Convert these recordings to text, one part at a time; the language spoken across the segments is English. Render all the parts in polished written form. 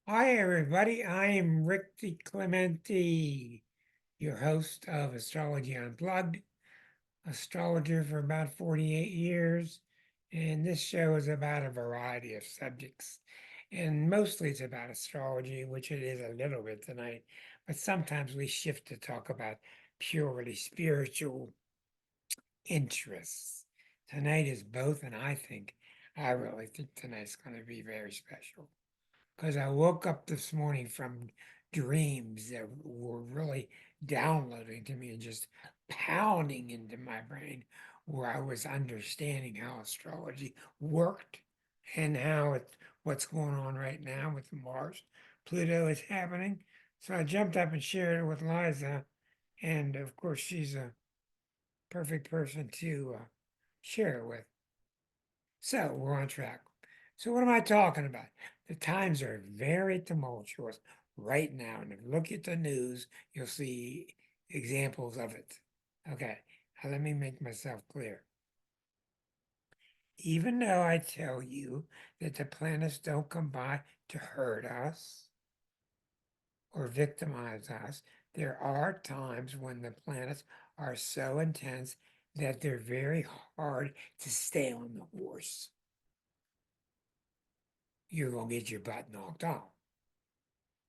Hi, everybody. I am Rick DiClemente, your host of Astrology Unplugged, astrologer for about 48 years. And this show is about a variety of subjects. And mostly it's about astrology, which it is a little bit tonight. But sometimes we shift to talk about purely spiritual interests. Tonight is both, and I really think tonight's going to be very special because I woke up this morning from dreams that were really downloading to me and just pounding into my brain, where I was understanding how astrology worked and what's going on right now with Mars. Pluto is happening. So I jumped up and shared it with Liza, and of course she's a perfect person to share it with. So we're on track. So what am I talking about? The times are very tumultuous right now. And if you look at the news, you'll see examples of it. Okay, now let me make myself clear. Even though I tell you that the planets don't combine to hurt us or victimize us, there are times when the planets are so intense that they're very hard to stay on the horse. You're going to get your butt knocked off.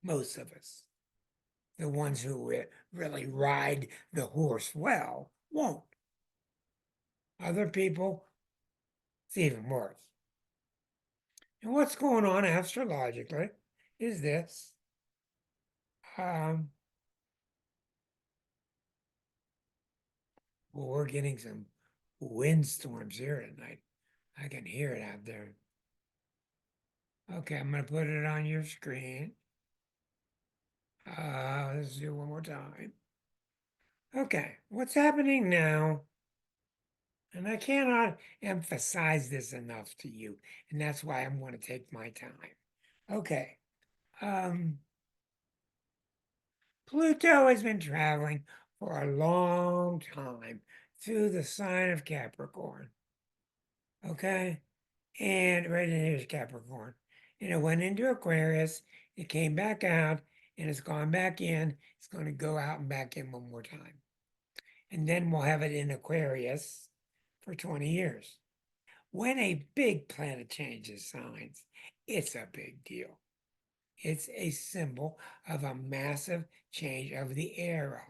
Most of us, the ones who really ride the horse well, won't. Other people, it's even worse. And what's going on astrologically is this. Um, well, we're getting some windstorms here tonight. I can hear it out there. Okay, I'm going to put it on your screen. Let's do it one more time. Okay, what's happening now? And I cannot emphasize this enough to you, and that's why I'm going to take my time. Okay. Um, Pluto has been traveling for a long time through the sign of Capricorn. Okay. And right in here's Capricorn. And it went into Aquarius, it came back out, and it's gone back in. It's going to go out and back in one more time. And then we'll have it in Aquarius for 20 years. When a big planet changes signs, it's a big deal. It's a symbol of a massive change of the era.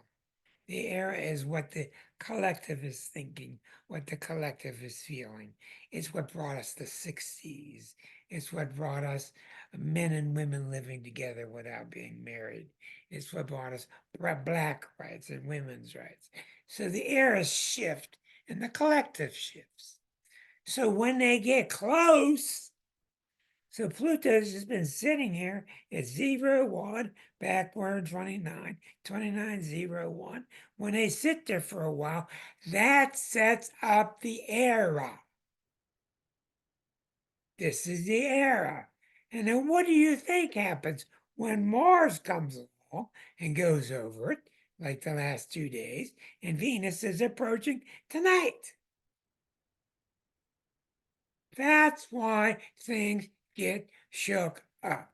The era is what the collective is thinking, what the collective is feeling. It's what brought us the 60s. It's what brought us men and women living together without being married. It's what brought us black rights and women's rights. So the eras shift and the collective shifts. So when they get close, so Pluto's just been sitting here at 0, 1, backward 29, 29, 0, 1. When they sit there for a while, that sets up the era. This is the era. And then what do you think happens when Mars comes along and goes over it, like the last 2 days, and Venus is approaching tonight? That's why things get shook up.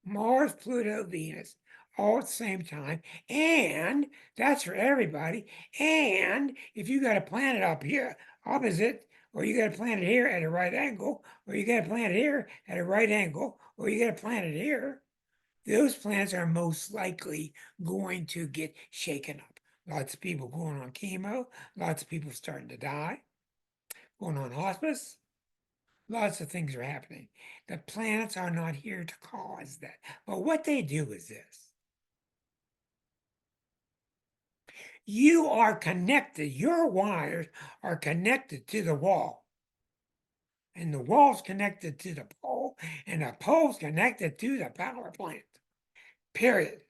Mars, Pluto, Venus, all at the same time. And that's for everybody. And if you got a planet up here opposite, or you got a planet here at a right angle, or you got a planet here at a right angle, or you got a planet here, those planets are most likely going to get shaken up. Lots of people going on chemo, lots of people starting to die, going on hospice. Lots of things are happening. The planets are not here to cause that. But what they do is this: you are connected, your wires are connected to the wall, and the wall's connected to the pole, and the pole's connected to the power plant. Period.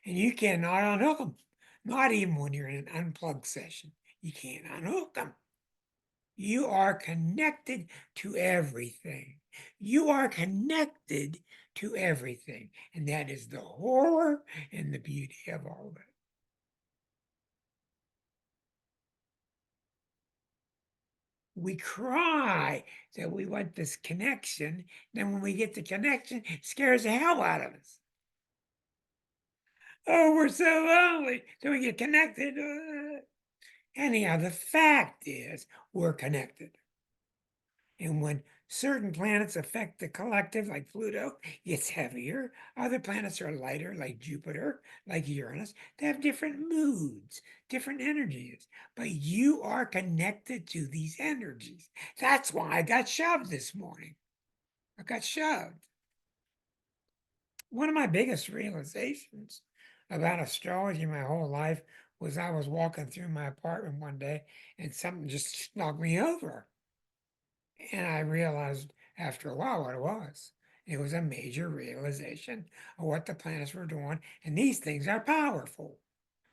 And you cannot unhook them. Not even when you're in an unplugged session. You can't unhook them. You are connected to everything. You are connected to everything. And that is the horror and the beauty of all of it. We cry that we want this connection. Then when we get the connection, it scares the hell out of us. Oh, we're so lonely. So we get connected. Anyhow, the fact is we're connected. And when certain planets affect the collective, like Pluto, it's heavier. Other planets are lighter, like Jupiter, like Uranus. They have different moods, different energies. But you are connected to these energies. That's why I got shoved this morning. I got shoved. One of my biggest realizations about astrology my whole life was I was walking through my apartment one day and something just knocked me over. And I realized after a while what it was. It was a major realization of what the planets were doing, and these things are powerful.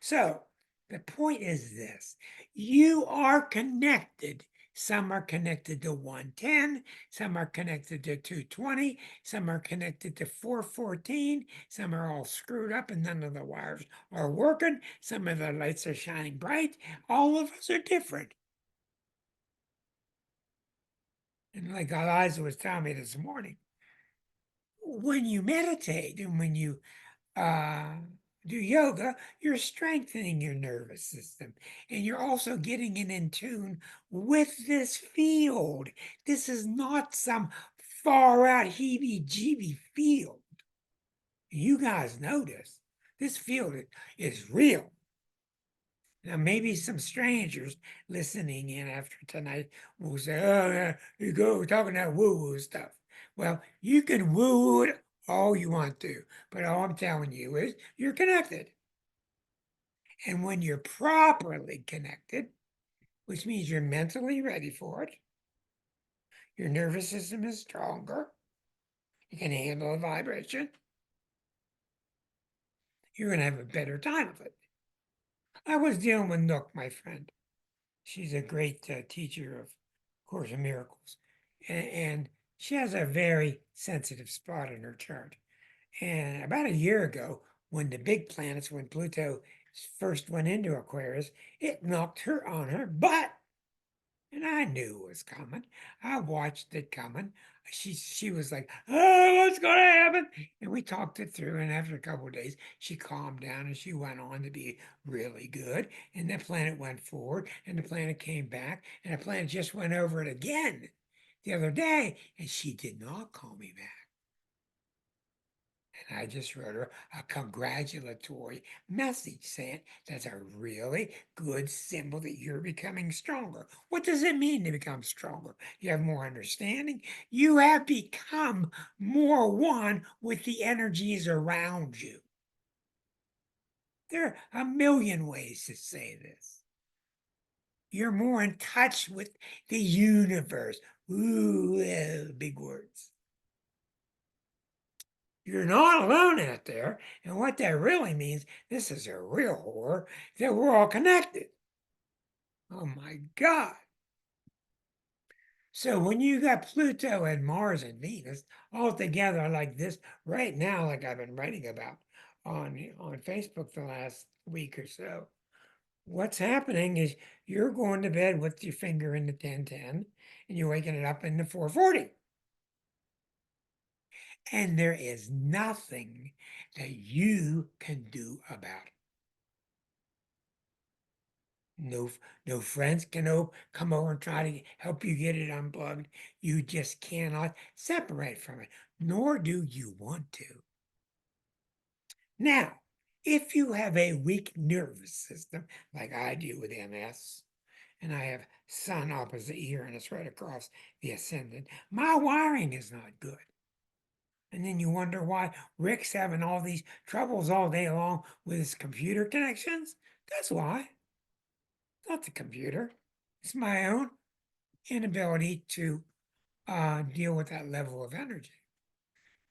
So the point is this: you are connected. Some are connected to 110, some are connected to 220, some are connected to 414, some are all screwed up and none of the wires are working, some of the lights are shining bright. All of us are different. And like Eliza was telling me this morning, when you meditate and when you uh, do yoga, you're strengthening your nervous system and you're also getting it in tune with this field. This is not some far out heebie jeebie field. You guys know this. This field is real. Now, maybe some strangers listening in after tonight will say, oh, yeah, you go talking that woo woo stuff. Well, you can woo it all you want to, but all I'm telling you is you're connected. And when you're properly connected, which means you're mentally ready for it, your nervous system is stronger, you can handle a vibration, you're going to have a better time of it. I was dealing with Nook, my friend. She's a great teacher of Course in Miracles, and she has a very sensitive spot in her chart. And about a year ago, when the big planets, when Pluto first went into Aquarius, it knocked her on her butt. And I knew it was coming. I watched it coming. She was like, "Oh, what's going to happen?" And we talked it through. And after a couple of days, she calmed down and she went on to be really good. And the planet went forward, and the planet came back, and the planet just went over it again the other day, and she did not call me back. And I just wrote her a congratulatory message saying that's a really good symbol that you're becoming stronger. What does it mean to become stronger? You have more understanding. You have become more one with the energies around you. There are a million ways to say this. You're more in touch with the universe. Ooh, big words. You're not alone out there. And what that really means, this is a real horror, that we're all connected. Oh my God. So when you got Pluto and Mars and Venus all together like this right now, like I've been writing about on Facebook the last week or so, what's happening is you're going to bed with your finger in the 1010 and you're waking it up in the 440. And there is nothing that you can do about it. No, no friends can come over and try to help you get it unplugged. You just cannot separate from it, nor do you want to. Now, if you have a weak nervous system, like I do with MS, and I have Sun opposite ear and it's right across the ascendant, my wiring is not good. And then you wonder why Rick's having all these troubles all day long with his computer connections. That's why. Not the computer. It's my own inability to deal with that level of energy.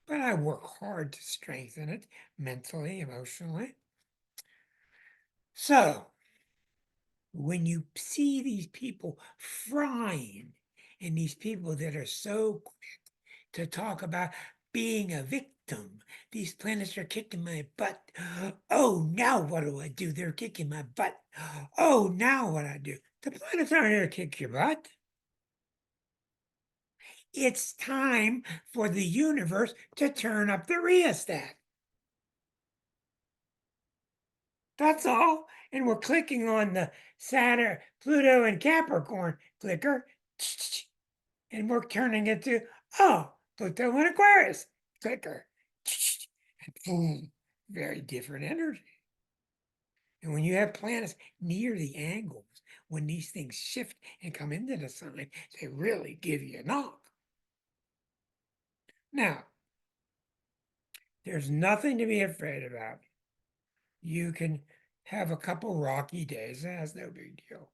But I work hard to strengthen it mentally, emotionally. So when you see these people frying and these people that are so quick to talk about being a victim, these planets are kicking my butt. Oh, now what do I do? They're kicking my butt. Oh, now what I do? The planets aren't here to kick your butt. It's time for the universe to turn up the rheostat. That's all. And we're clicking on the Saturn, Pluto, and Capricorn clicker, and we're turning it to, oh, Pluto and Aquarius clicker. And boom, very different energy. And when you have planets near the angles, when these things shift and come into the sign, they really give you a knock. Now, there's nothing to be afraid about. You can have a couple rocky days, that's no big deal.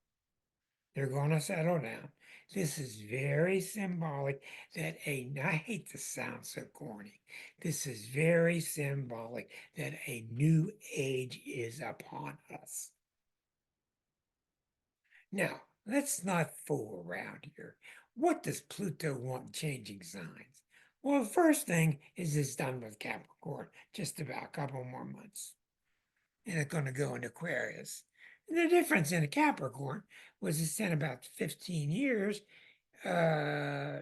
They're going to settle down. This is very symbolic that I hate to sound so corny. This is very symbolic that a new age is upon us. Now, let's not fool around here. What does Pluto want changing signs? Well, the first thing is it's done with Capricorn, just about a couple more months. And it's going to go into Aquarius. And the difference in a Capricorn was it's in about 15 years, uh,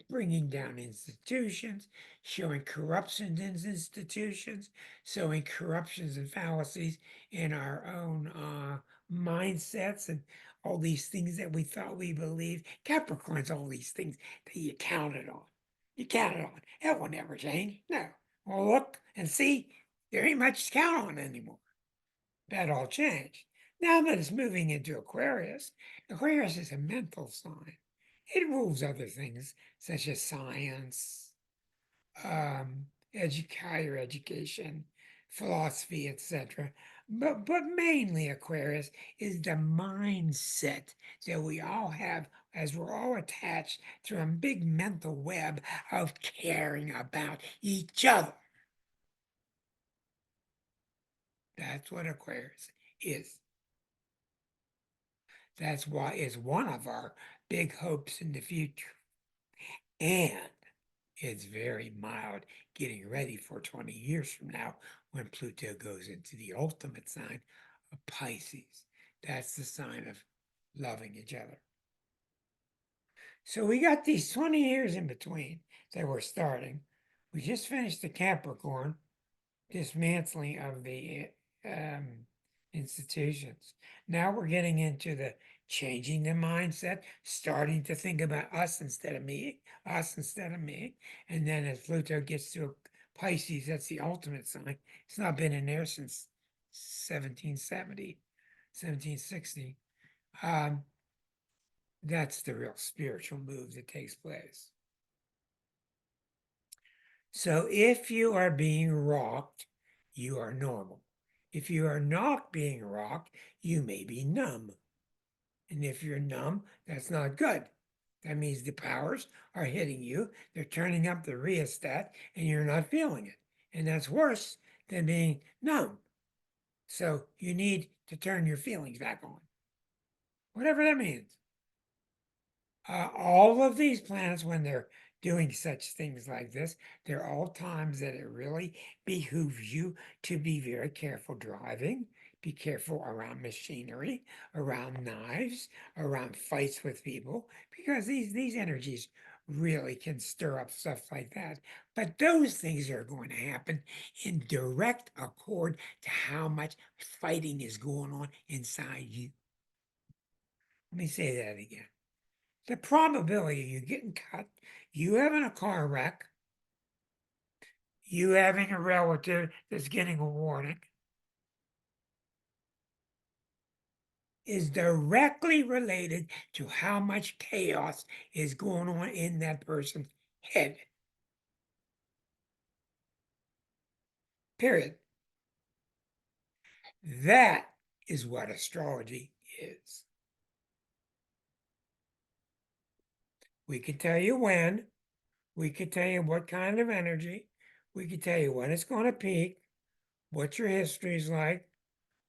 bringing down institutions, showing corruptions in institutions, showing corruptions and fallacies in our own mindsets and all these things that we thought we believed. Capricorn's all these things that you counted on. You counted on. It will never change. No. Well, look and see, there ain't much to count on anymore. That all changed. Now that it's moving into Aquarius, Aquarius is a mental sign. It rules other things such as science, higher education, philosophy, etc. But mainly Aquarius is the mindset that we all have as we're all attached to a big mental web of caring about each other. That's what Aquarius is. That's why it's one of our big hopes in the future. And it's very mild getting ready for 20 years from now when Pluto goes into the ultimate sign of Pisces. That's the sign of loving each other. So we got these 20 years in between that we're starting. We just finished the Capricorn dismantling of the institutions. Now we're getting into the changing the mindset, starting to think about us instead of me, us instead of me. And then as Pluto gets to Pisces, that's the ultimate sign. It's not been in there since 1770, 1760. That's the real spiritual move that takes place. So if you are being rocked, you are normal. If you are not being rocked, you may be numb. And if you're numb, that's not good. That means the powers are hitting you, they're turning up the rheostat, and you're not feeling it. And that's worse than being numb. So you need to turn your feelings back on, whatever that means. All of these planets, when they're doing such things like this, they're all times that it really behooves you to be very careful driving, be careful around machinery, around knives, around fights with people, because these energies really can stir up stuff like that. But those things are going to happen in direct accord to how much fighting is going on inside you. Let me say that again. The probability of you getting cut, you having a car wreck, you having a relative that's getting a warning, is directly related to how much chaos is going on in that person's head. Period. That is what astrology is. We can tell you when, we can tell you what kind of energy, we can tell you when it's going to peak, what your history is like,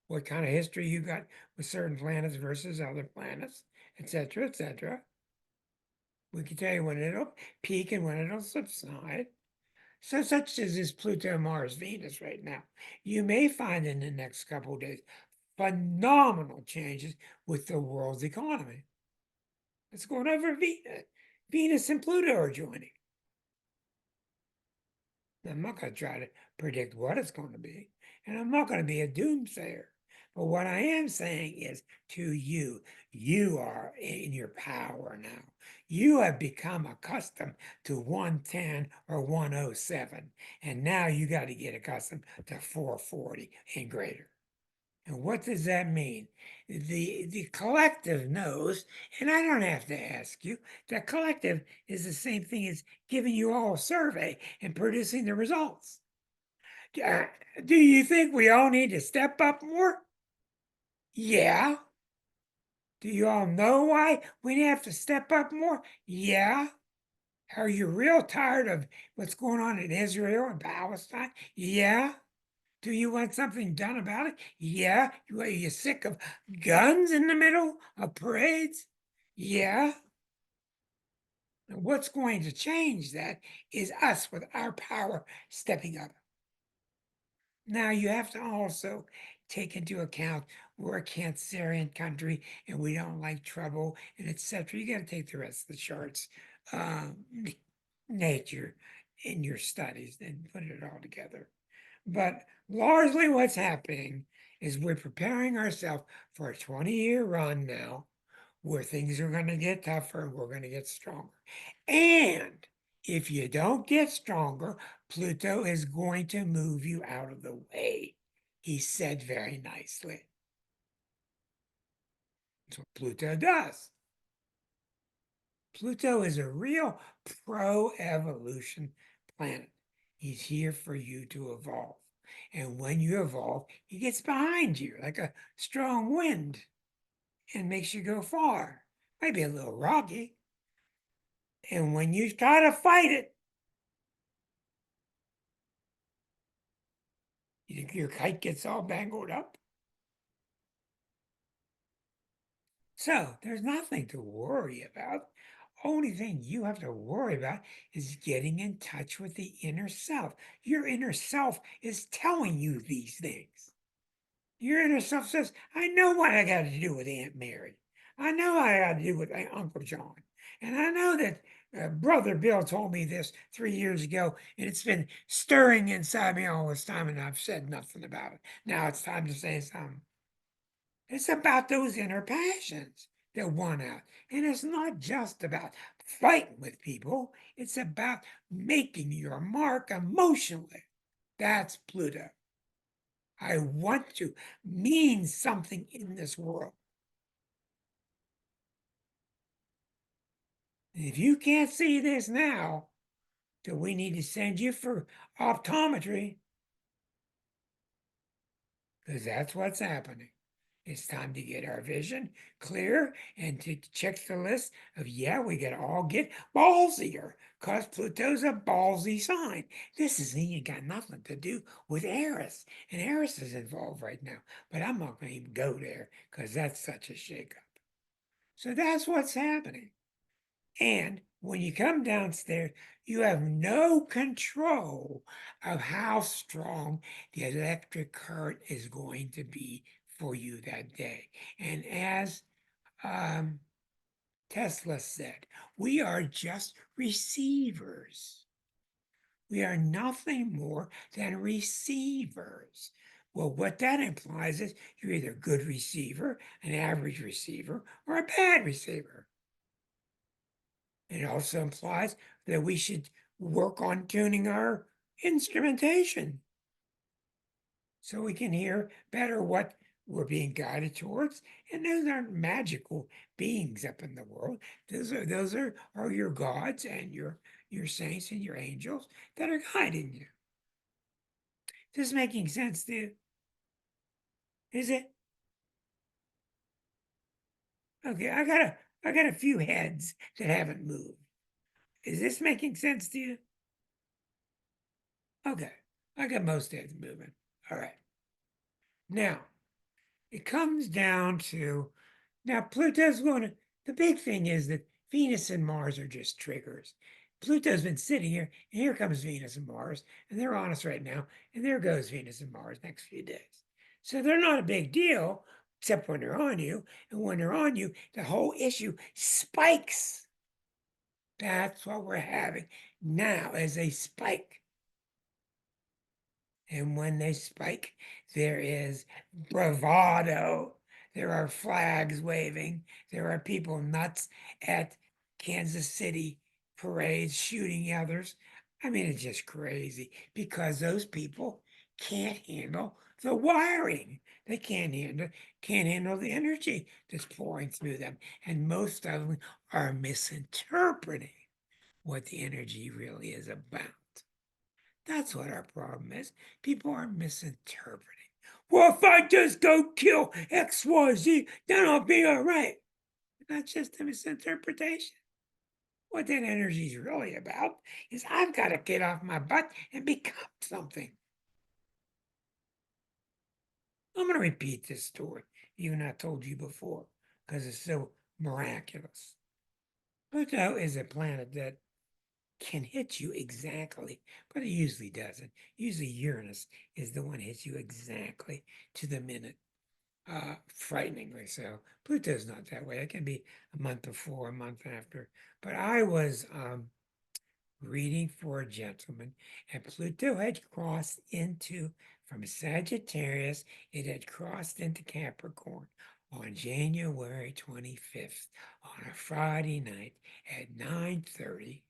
what kind of history you got with certain planets versus other planets, etc., etc. We can tell you when it'll peak and when it'll subside. So, such as this Pluto, Mars, Venus right now, you may find in the next couple of days phenomenal changes with the world's economy. Let's go over Venus. Venus and Pluto are joining. I'm not going to try to predict what it's going to be, and I'm not going to be a doomsayer. But what I am saying is to you, you are in your power now. You have become accustomed to 110 or 107, and now you got to get accustomed to 440 and greater. And what does that mean? The collective knows, and I don't have to ask you, the collective is the same thing as giving you all a survey and producing the results. Uh, do you think we all need to step up more? Yeah. Do you all know why we have to step up more? Yeah. Are you real tired of what's going on in Israel and Palestine? Yeah. Do you want something done about it? Yeah. Are you sick of guns in the middle of parades? Yeah. And what's going to change that is us with our power stepping up. Now, you have to also take into account we're a Cancerian country and we don't like trouble and etc. You got to take the rest of the charts, um, nature in your studies and put it all together. But largely what's happening is we're preparing ourselves for a 20-year run now where things are going to get tougher and we're going to get stronger. And if you don't get stronger, Pluto is going to move you out of the way. He said very nicely. That's what Pluto does. Pluto is a real pro-evolution planet. He's here for you to evolve. And when you evolve, he gets behind you like a strong wind and makes you go far. Maybe a little rocky. And when you try to fight it, your kite gets all bangled up. So there's nothing to worry about. Only thing you have to worry about is getting in touch with the inner self. Your inner self is telling you these things. Your inner self says, I know what I got to do with Aunt Mary. I know what I got to do with Uncle John. And I know that Brother Bill told me this 3 years ago, and it's been stirring inside me all this time, and I've said nothing about it. Now it's time to say something. It's about those inner passions that won out. And it's not just about fighting with people, it's about making your mark emotionally. That's Pluto. I want to mean something in this world. And if you can't see this now, then we need to send you for optometry because that's what's happening. It's time to get our vision clear and to check the list of, yeah, we got to all get ballsier because Pluto's a ballsy sign. This is ain't got nothing to do with Eris. And Eris is involved right now, but I'm not going to even go there because that's such a shakeup. So that's what's happening. And when you come downstairs, you have no control of how strong the electric current is going to be for you that day. And as um, Tesla said, we are just receivers. We are nothing more than receivers. Well, what that implies is you're either a good receiver, an average receiver, or a bad receiver. It also implies that we should work on tuning our instrumentation so we can hear better what we're being guided towards. And those aren't magical beings up in the world. Those are your gods and your saints and your angels that are guiding you. This is making sense to you? Is it? Okay, I got a few heads that haven't moved. Is this making sense to you? Okay, I got most heads moving. All right. Now, it comes down to now Pluto's going to, the big thing is that Venus and Mars are just triggers. Pluto's been sitting here, and here comes Venus and Mars, and they're on us right now, and there goes Venus and Mars next few days. So they're not a big deal, except when they're on you. And when they're on you, the whole issue spikes. That's what we're having now as a spike. And when they spike, there is bravado. There are flags waving. There are people nuts at Kansas City parades shooting others. I mean, it's just crazy because those people can't handle the wiring. They can't handle the energy that's pouring through them. And most of them are misinterpreting what the energy really is about. That's what our problem is. People are misinterpreting. Well, if I just go kill XYZ, then I'll be all right. That's just a misinterpretation. What that energy is really about is I've got to get off my butt and become something. I'm going to repeat this story, even I told you before, because it's so miraculous. Pluto is a planet that can hit you exactly, but it usually doesn't. Usually Uranus is the one that hits you exactly to the minute, frighteningly so. Pluto's not that way. It can be a month before, a month after. But I was reading for a gentleman, and Pluto had crossed into, from Sagittarius, it had crossed into Capricorn on January 25th on a Friday night at 9:30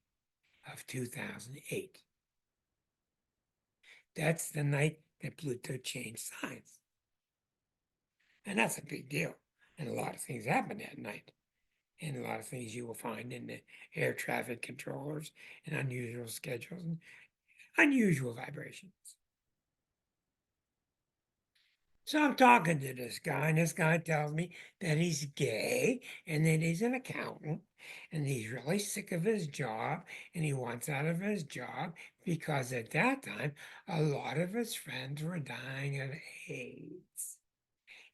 of 2008. That's the night that Pluto changed signs. And that's a big deal. And a lot of things happen that night. And a lot of things you will find in the air traffic controllers and unusual schedules and unusual vibrations. So I'm talking to this guy, and this guy tells me that he's gay and that he's an accountant and he's really sick of his job and he wants out of his job because at that time a lot of his friends were dying of AIDS.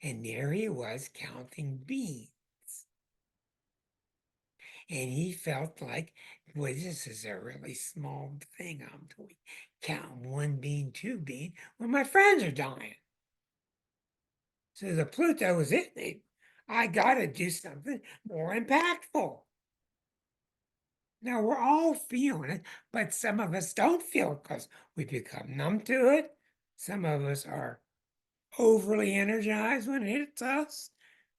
And there he was counting beans. And he felt like, well, this is a really small thing I'm doing. Count one bean, two bean, when my friends are dying. So the Pluto was hitting him. I got to do something more impactful. Now we're all feeling it, but some of us don't feel it because we become numb to it. Some of us are overly energized when it hits us.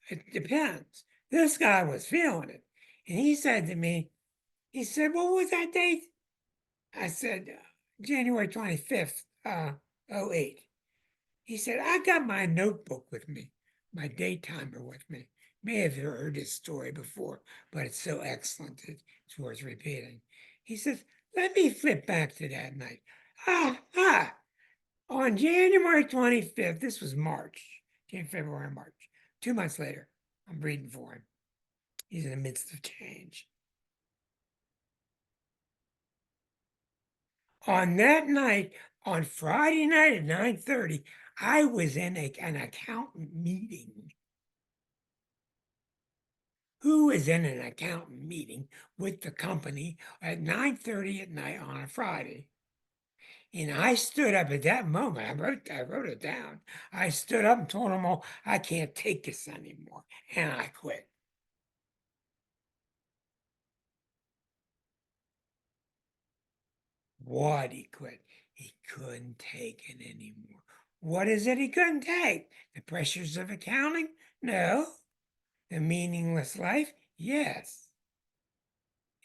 It depends. This guy was feeling it. And he said to me, he said, what was that date? I said, January 25th, 08. He said, I got my notebook with me, my day timer with me. May have heard this story before, but it's so excellent, it's worth repeating. He says, let me flip back to that night. On January 25th, this was March, January, February, March, 2 months later, I'm reading for him. He's in the midst of change. On that night, on Friday night at 9:30, I was in an accountant meeting. Who is in an accountant meeting with the company at 9:30 at night on a Friday? And I stood up at that moment. I wrote it down. I stood up and told them all, I can't take this anymore. And I quit. What he quit? He couldn't take it anymore. What is it he couldn't take? The pressures of accounting? No. The meaningless life? Yes.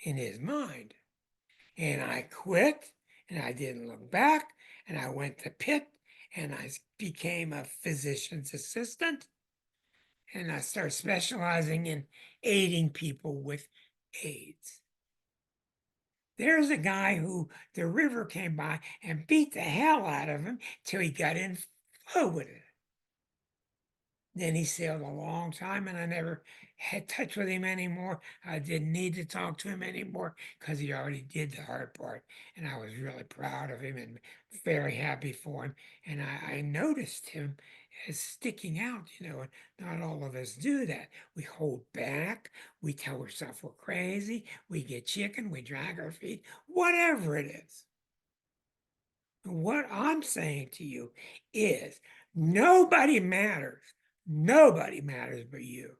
In his mind. And I quit and I didn't look back and I went to Pitt and I became a physician's assistant and I started specializing in aiding people with AIDS. There's a guy who the river came by and beat the hell out of him till he got in flow with it. Then he sailed a long time and I never had touch with him anymore. I didn't need to talk to him anymore because he already did the hard part. And I was really proud of him and very happy for him. And I noticed him as sticking out, and not all of us do that. We hold back, we tell ourselves we're crazy, we get chicken, we drag our feet, whatever it is. What I'm saying to you is nobody matters. Nobody matters but you.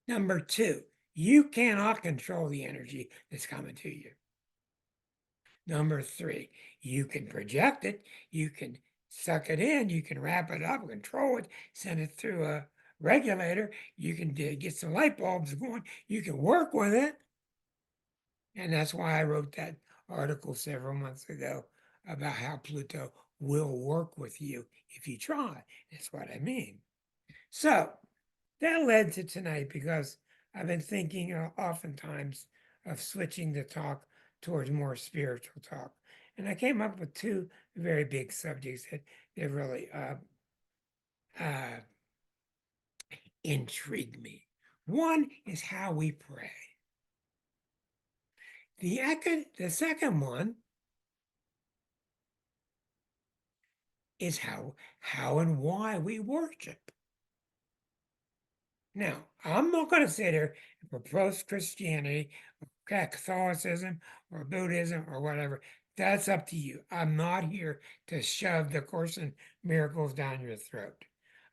Number two, you cannot control the energy that's coming to you. Number three, you can project it, you can suck it in, you can wrap it up, control it, send it through a regulator, you can get some light bulbs going, you can work with it. And that's why I wrote that article several months ago about how Pluto will work with you if you try. That's what I mean. So that led to tonight because I've been thinking oftentimes of switching the talk towards more spiritual talk. And I came up with two very big subjects that really uh, intrigue me. One is how we pray. The second one is how and why we worship. Now, I'm not going to sit here and propose Christianity, or Catholicism, or Buddhism, or whatever. That's up to you. I'm not here to shove the Course in Miracles down your throat.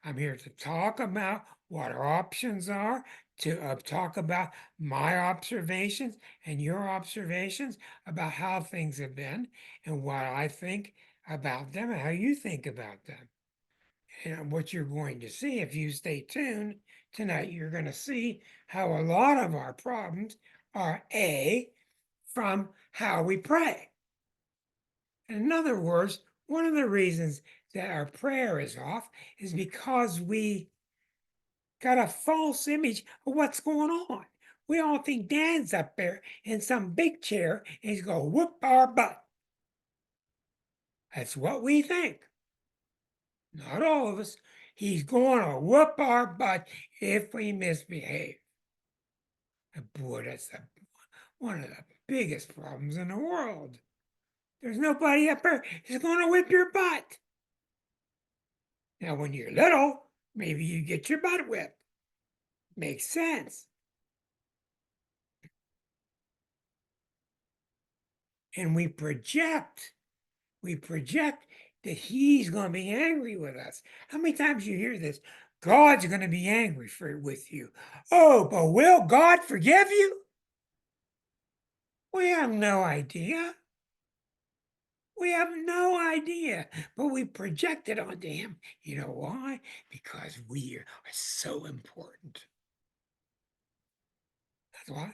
I'm here to talk about what our options are, to talk about my observations and your observations about how things have been and what I think about them and how you think about them. And what you're going to see if you stay tuned tonight, you're going to see how a lot of our problems are from how we pray. In other words, one of the reasons that our prayer is off is because we got a false image of what's going on. We all think Dad's up there in some big chair and he's going to whoop our butt. That's what we think. Not all of us. He's going to whoop our butt if we misbehave. And boy, that's one of the biggest problems in the world. There's nobody up there who's going to whip your butt. Now, when you're little, maybe you get your butt whipped. Makes sense. And we project that he's going to be angry with us. How many times you hear this? God's going to be angry with you. Oh, but will God forgive you? We have no idea. We have no idea, but we project it onto him. You know why? Because we are so important. That's why.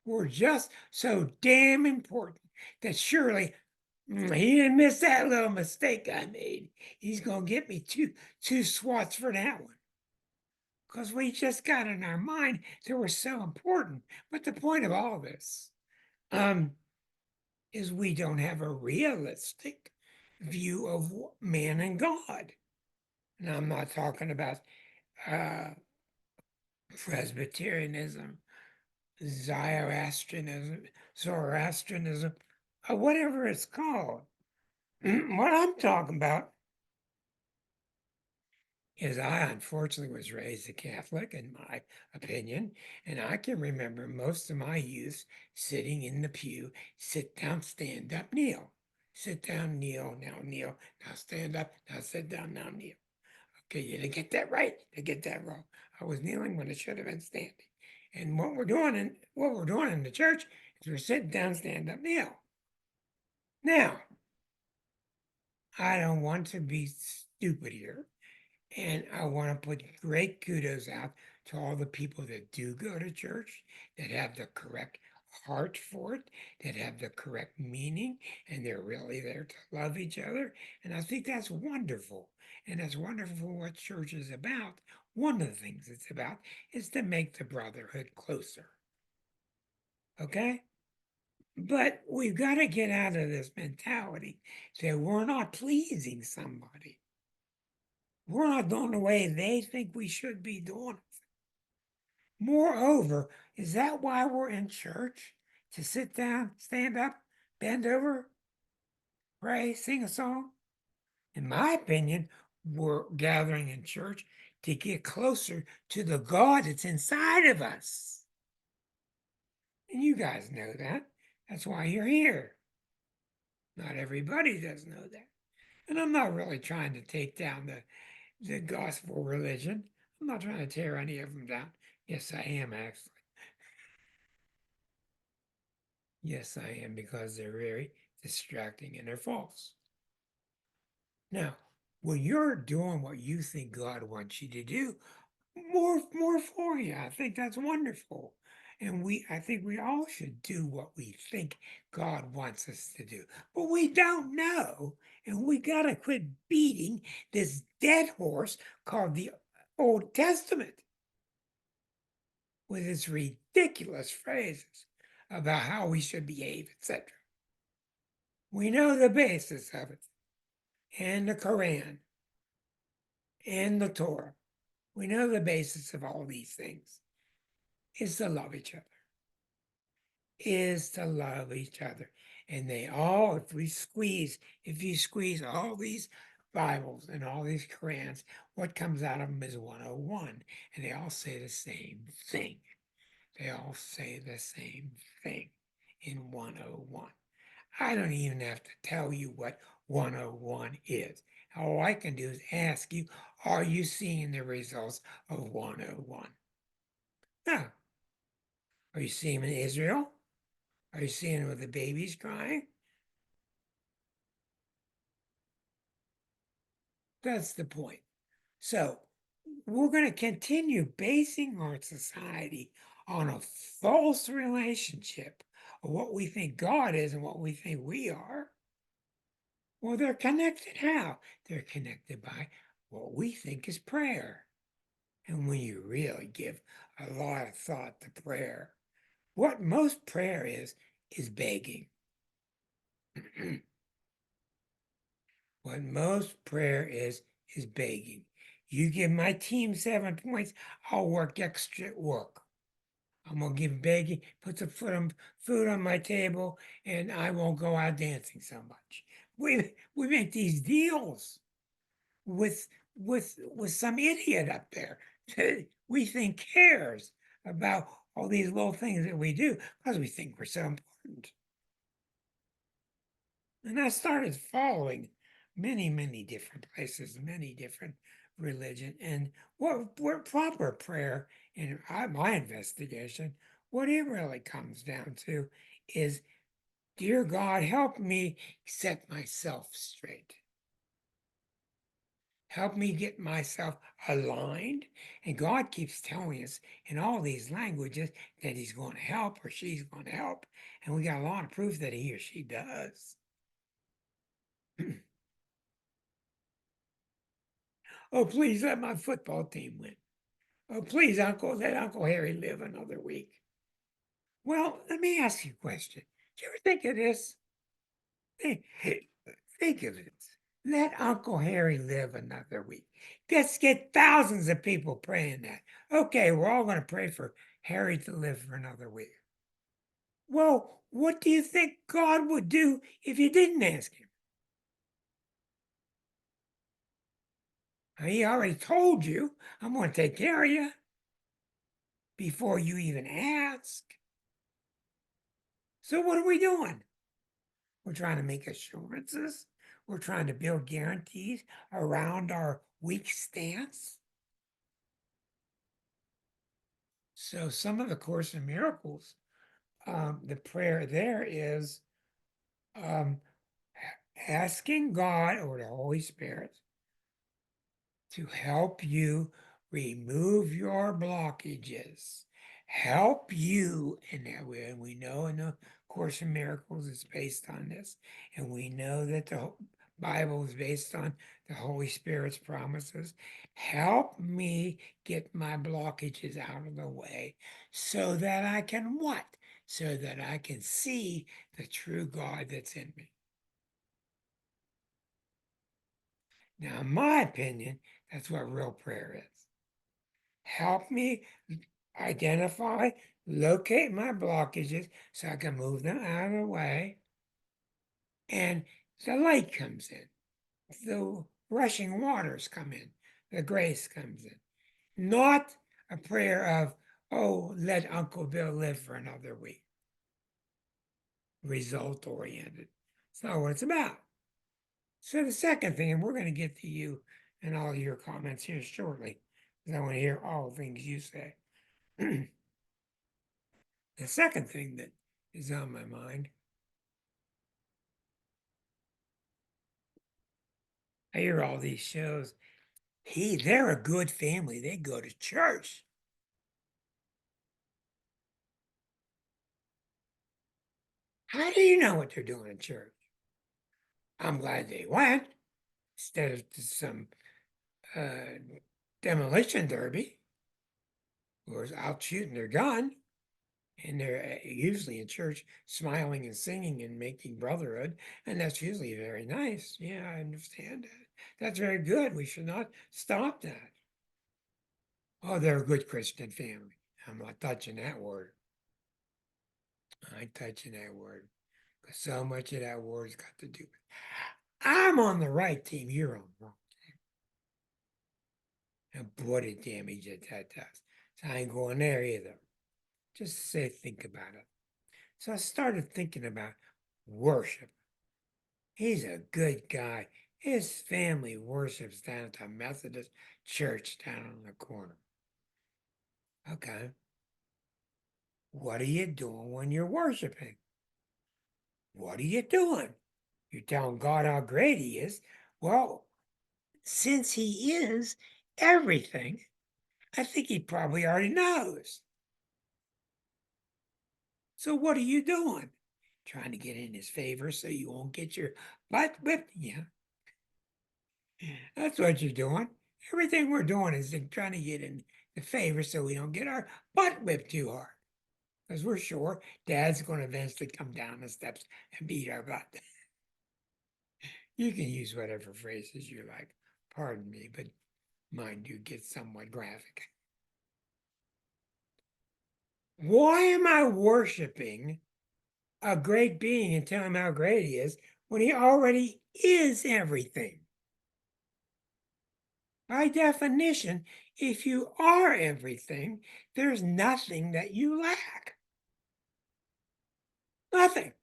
We're just so damn important that surely he didn't miss that little mistake I made. He's going to get me two swats for that one. Because we just got in our mind that we're so important. But the point of all this is we don't have a realistic view of man and God. And I'm not talking about uh, Presbyterianism, Zoroastrianism, or whatever it's called. What I'm talking about is I unfortunately was raised a Catholic, in my opinion, and I can remember most of my youth sitting in the pew, sit down, stand up, kneel. Sit down, kneel, now stand up, now sit down, now kneel. Okay, you didn't get that right, you get that wrong. I was kneeling when it should have been standing. And what we're doing in the church is we're sitting down, stand up, kneel. Now, I don't want to be stupid here. And I want to put great kudos out to all the people that do go to church, that have the correct heart for it, that have the correct meaning, and they're really there to love each other. And I think that's wonderful. And that's wonderful what church is about. One of the things it's about is to make the brotherhood closer. Okay? But we've got to get out of this mentality that we're not pleasing somebody. We're not doing the way they think we should be doing it. Moreover, is that why we're in church? To sit down, stand up, bend over, pray, sing a song? In my opinion, we're gathering in church to get closer to the God that's inside of us. And you guys know that. That's why you're here. Not everybody does know that. And I'm not really trying to take down the gospel religion. I'm not trying to tear any of them down. Yes, I am actually. Yes, I am because they're very distracting and they're false. Now, when you're doing what you think God wants you to do, more for you. I think that's wonderful. And I think we all should do what we think God wants us to do. But we don't know. And we got to quit beating this dead horse called the Old Testament with its ridiculous phrases about how we should behave, etc. We know the basis of it, and the Quran, and the Torah. We know the basis of all these things is to love each other, is to love each other. And they all, if you squeeze all these Bibles and all these Qurans, what comes out of them is 101. And they all say the same thing. They all say the same thing in 101. I don't even have to tell you what 101 is. All I can do is ask you, are you seeing the results of 101? No. Are you seeing them in Israel? Are you seeing them with the babies crying? That's the point. So we're going to continue basing our society on a false relationship of what we think God is and what we think we are. Well, they're connected how? They're connected by what we think is prayer. And when you really give a lot of thought to prayer, what most prayer is begging. What most prayer is begging. You give my team 7 points, I'll work extra work. I'm gonna give begging, put some food on my table, and I won't go out dancing so much. We make these deals with with some idiot up there that we think cares about all these little things that we do because we think we're so important. And I started following many different places, many different religion, and what proper prayer in my investigation, what it really comes down to is, dear God, help me set myself straight. Help me get myself aligned. And God keeps telling us in all these languages that He's going to help or she's going to help. And we got a lot of proof that he or she does. Oh, please let my football team win. Oh, please, Uncle, let Uncle Harry live another week. Well, let me ask you a question. Do you ever think of this? Think, think of it. Let Uncle Harry live another week. Let's get thousands of people praying that. Okay, we're all going to pray for Harry to live for another week. Well, what do you think God would do if you didn't ask him? He already told you, I'm going to take care of you before you even ask. So what are we doing? We're trying to make assurances. We're trying to build guarantees around our weak stance. So some of the Course in Miracles, the prayer there is um, asking God or the Holy Spirit to help you remove your blockages, help you, and we know in the Course in Miracles it's based on this, and we know that the Bible is based on the Holy Spirit's promises. Help me get my blockages out of the way so that I can what? So that I can see the true God that's in me. Now, in my opinion, that's what real prayer is. Help me identify, locate my blockages so I can move them out of the way. And the light comes in, the rushing waters come in, the grace comes in. Not a prayer of, oh, let Uncle Bill live for another week. Result oriented. It's not what it's about. So the second thing, and we're going to get to you and all your comments here shortly, because I want to hear all the things you say. The second thing that is on my mind, I hear all these shows. Hey, they're a good family. They go to church. How do you know what they're doing in church? I'm glad they went instead of to some uh, demolition derby or out shooting their gun. And they're usually in church smiling and singing and making brotherhood. And that's usually very nice. Yeah, I understand that. That's very good. We should not stop that. Oh, they're a good Christian family. I'm not touching that word. I ain't touching that word. Because so much of that word's got to do with. I'm on the right team. You're on the wrong. And what a damage that does. So I ain't going there either. Just to say, think about it. So I started thinking about worship. He's a good guy. His family worships down at the Methodist church down on the corner. Okay. What are you doing when you're worshiping? What are you doing? You're telling God how great he is. Well, since he is everything, I think he probably already knows. So what are you doing? Trying to get in his favor so you won't get your butt whipped? Yeah, that's what you're doing. Everything we're doing is trying to get in the favor so we don't get our butt whipped too hard. Because we're sure Dad's going to eventually come down the steps and beat our butt. You can use whatever phrases you like. Pardon me, but mine do get somewhat graphic. Why am I worshiping a great being and telling him how great he is when he already is everything? By definition, if you are everything, there's nothing that you lack. Nothing.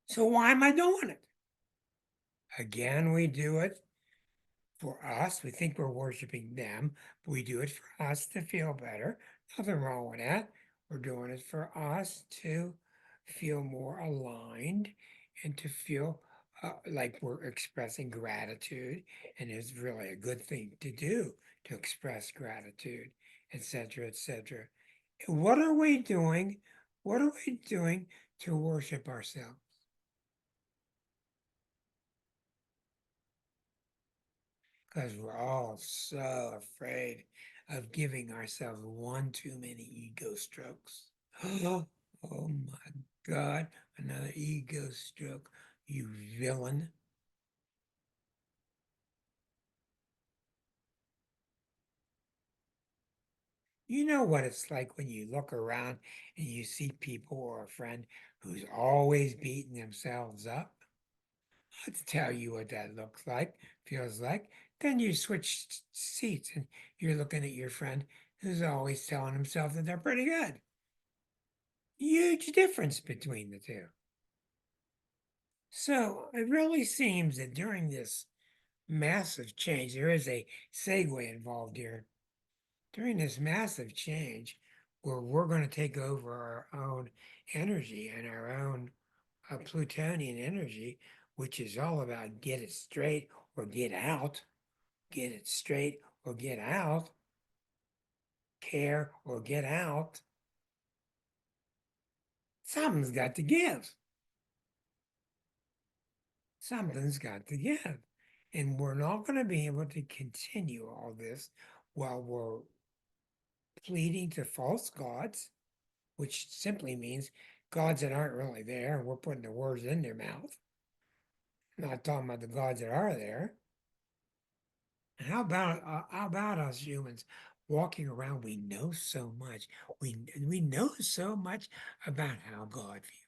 So why am I doing it? Again, we do it for us. We think we're worshiping them, but we do it for us to feel better. Nothing wrong with that. We're doing it for us to feel more aligned and to feel like we're expressing gratitude. And it's really a good thing to do to express gratitude, etc., etc. What are we doing? What are we doing to worship ourselves? Because we're all so afraid of giving ourselves one too many ego strokes. Oh, my God, another ego stroke, you villain. You know what it's like when you look around and you see people or a friend who's always beating themselves up? Let's tell you what that looks like, feels like. Then you switch seats and you're looking at your friend who's always telling himself that they're pretty good. Huge difference between the two. So it really seems that during this massive change, there is a segue involved here. During this massive change, where we're going to take over our own energy and our own Plutonian energy, which is all about get it straight or get out, get it straight or get out, care or get out, something's got to give. Something's got to give. And we're not going to be able to continue all this while we're pleading to false gods, which simply means gods that aren't really there, and we're putting the words in their mouth. Not talking about the gods that are there. And how about us humans walking around? We know so much. We know so much about how God feels.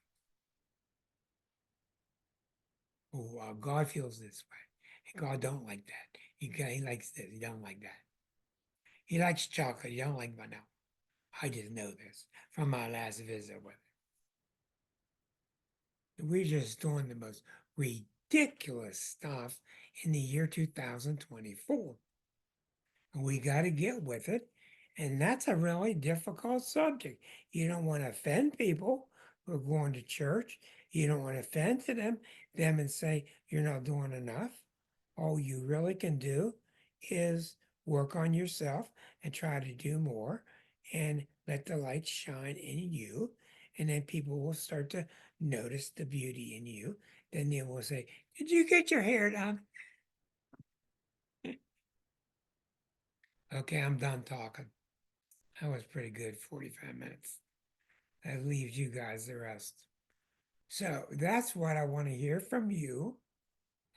Oh, God feels this way. And God don't like that. He likes this. He don't like that. He likes chocolate. He don't like vanilla. I just know this from my last visit with him. We're just doing the most ridiculous stuff in the year 2024. And we got to get with it. And that's a really difficult subject. You don't want to offend people who are going to church. You don't want to offend to them and say you're not doing enough. All you really can do is work on yourself and try to do more and let the light shine in you. And then people will start to notice the beauty in you. Then they will say, "Did you get your hair done?" Okay, I'm done talking. That was pretty good, 45 minutes. That leaves you guys the rest. So that's what I want to hear from you.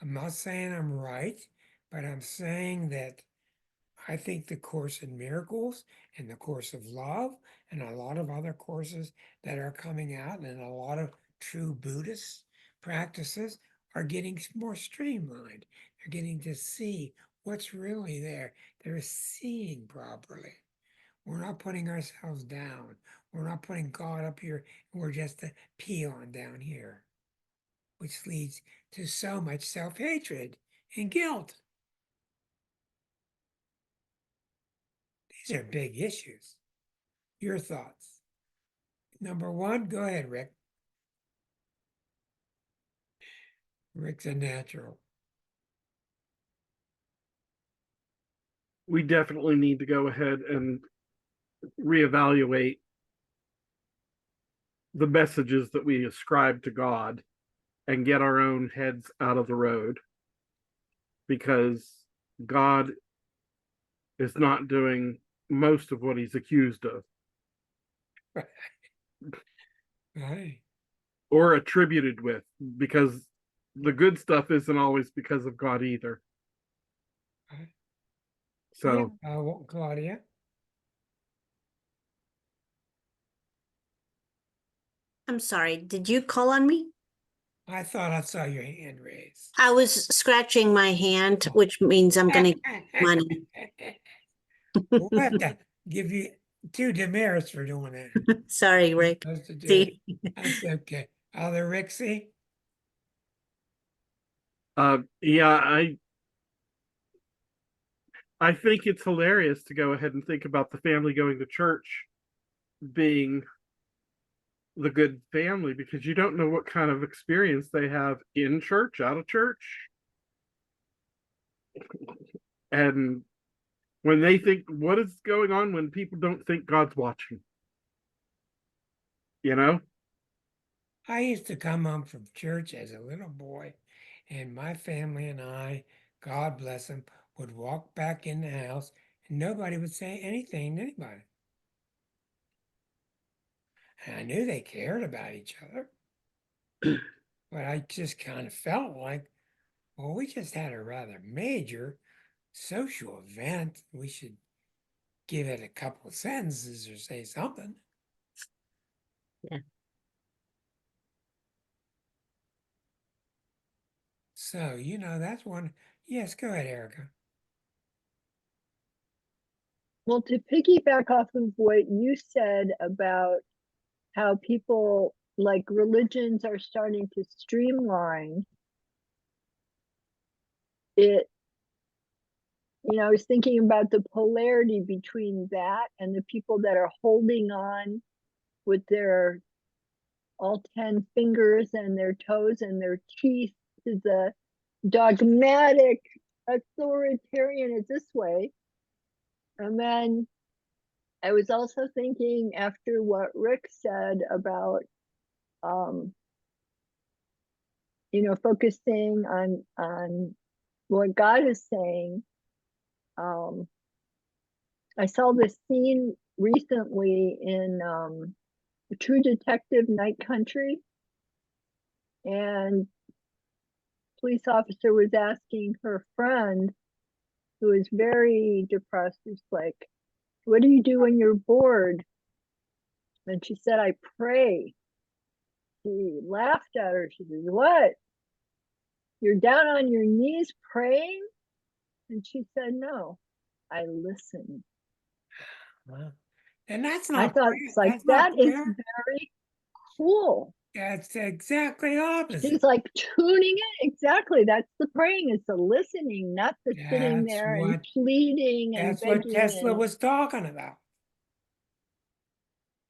I'm not saying I'm right, but I'm saying that I think the Course in Miracles and the Course of Love and a lot of other courses that are coming out and a lot of true Buddhist practices are getting more streamlined. They're getting to see what's really there. They're seeing properly. We're not putting ourselves down. We're not putting God up here. We're just a peon down here, which leads to so much self-hatred and guilt. These are big issues. Your thoughts. Number one, go ahead, Rick. Rick's a natural. We definitely need to go ahead and reevaluate the messages that we ascribe to God and get our own heads out of the road, because God is not doing most of what he's accused of Right. or attributed with, because the good stuff isn't always because of God either. Right. So, Yeah. Claudia, I'm sorry, did you call on me? I thought I saw your hand raised. I was scratching my hand, which means I'm going to get money. We'll have to give you 2 demerits for doing that. Sorry, You're Rick. supposed to do it. See, That's okay. Other Rixie? yeah, I think it's hilarious to go ahead and think about the family going to church being the good family, because you don't know what kind of experience they have in church, out of church. And when they think, what is going on when people don't think God's watching? You know? I used to come home from church as a little boy, and my family and I, God bless them, would walk back in the house, and nobody would say anything to anybody. And I knew they cared about each other, but I just kind of felt like, well, we just had a rather major social event. We should give it a couple of sentences or say something. Yeah. So, that's one. Yes, go ahead, Erica. Well, to piggyback off of what you said about how people like religions are starting to streamline it, I was thinking about the polarity between that and the people that are holding on with their all 10 fingers and their toes and their teeth to the dogmatic authoritarian is this way. And then I was also thinking, after what Rick said about focusing on what God is saying. I saw this scene recently in True Detective Night Country, and police officer was asking her friend, who is very depressed, who's like, what do you do when you're bored? And she said, I pray. He laughed at her. She says, what? You're down on your knees praying? And she said, no, I listen. Well, and that's I not thought, prayer. it's like, That's not that is prayer. very cool. That's exactly opposite. She's like tuning in. Exactly. That's the praying, it's the listening, not the sitting That's there and what pleading and that's what begging. Tesla was talking about.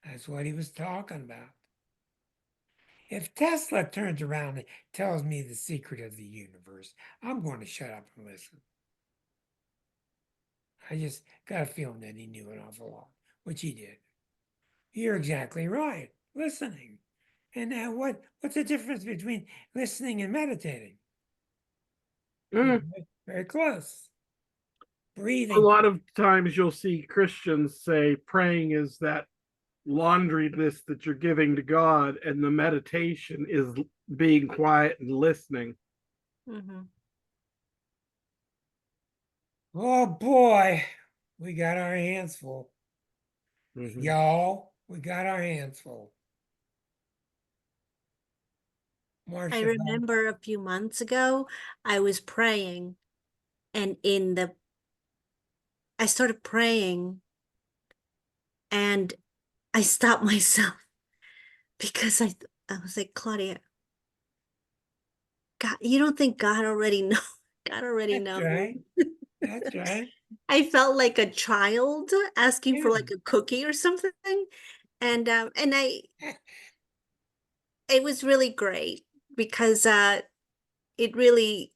That's what he was talking about. If Tesla turns around and tells me the secret of the universe, I'm going to shut up and listen. I just got a feeling that he knew an awful lot, which he did. You're exactly right. Listening. And now what's the difference between listening and meditating? Mm. Very close. A Breathing. lot of times you'll see Christians say praying is that laundry list that you're giving to God, and the meditation is being quiet and listening. Mhm. Oh boy, we got our hands full. Mhm. Y'all, we got our hands full. I Marcia, remember a few months ago, I was praying, and I started praying, and I stopped myself because I was like, Claudia, God, you don't think God already know? God already that's knows. right. That's right. I felt like a child asking for Yeah. like a cookie or something, and it was really great because it really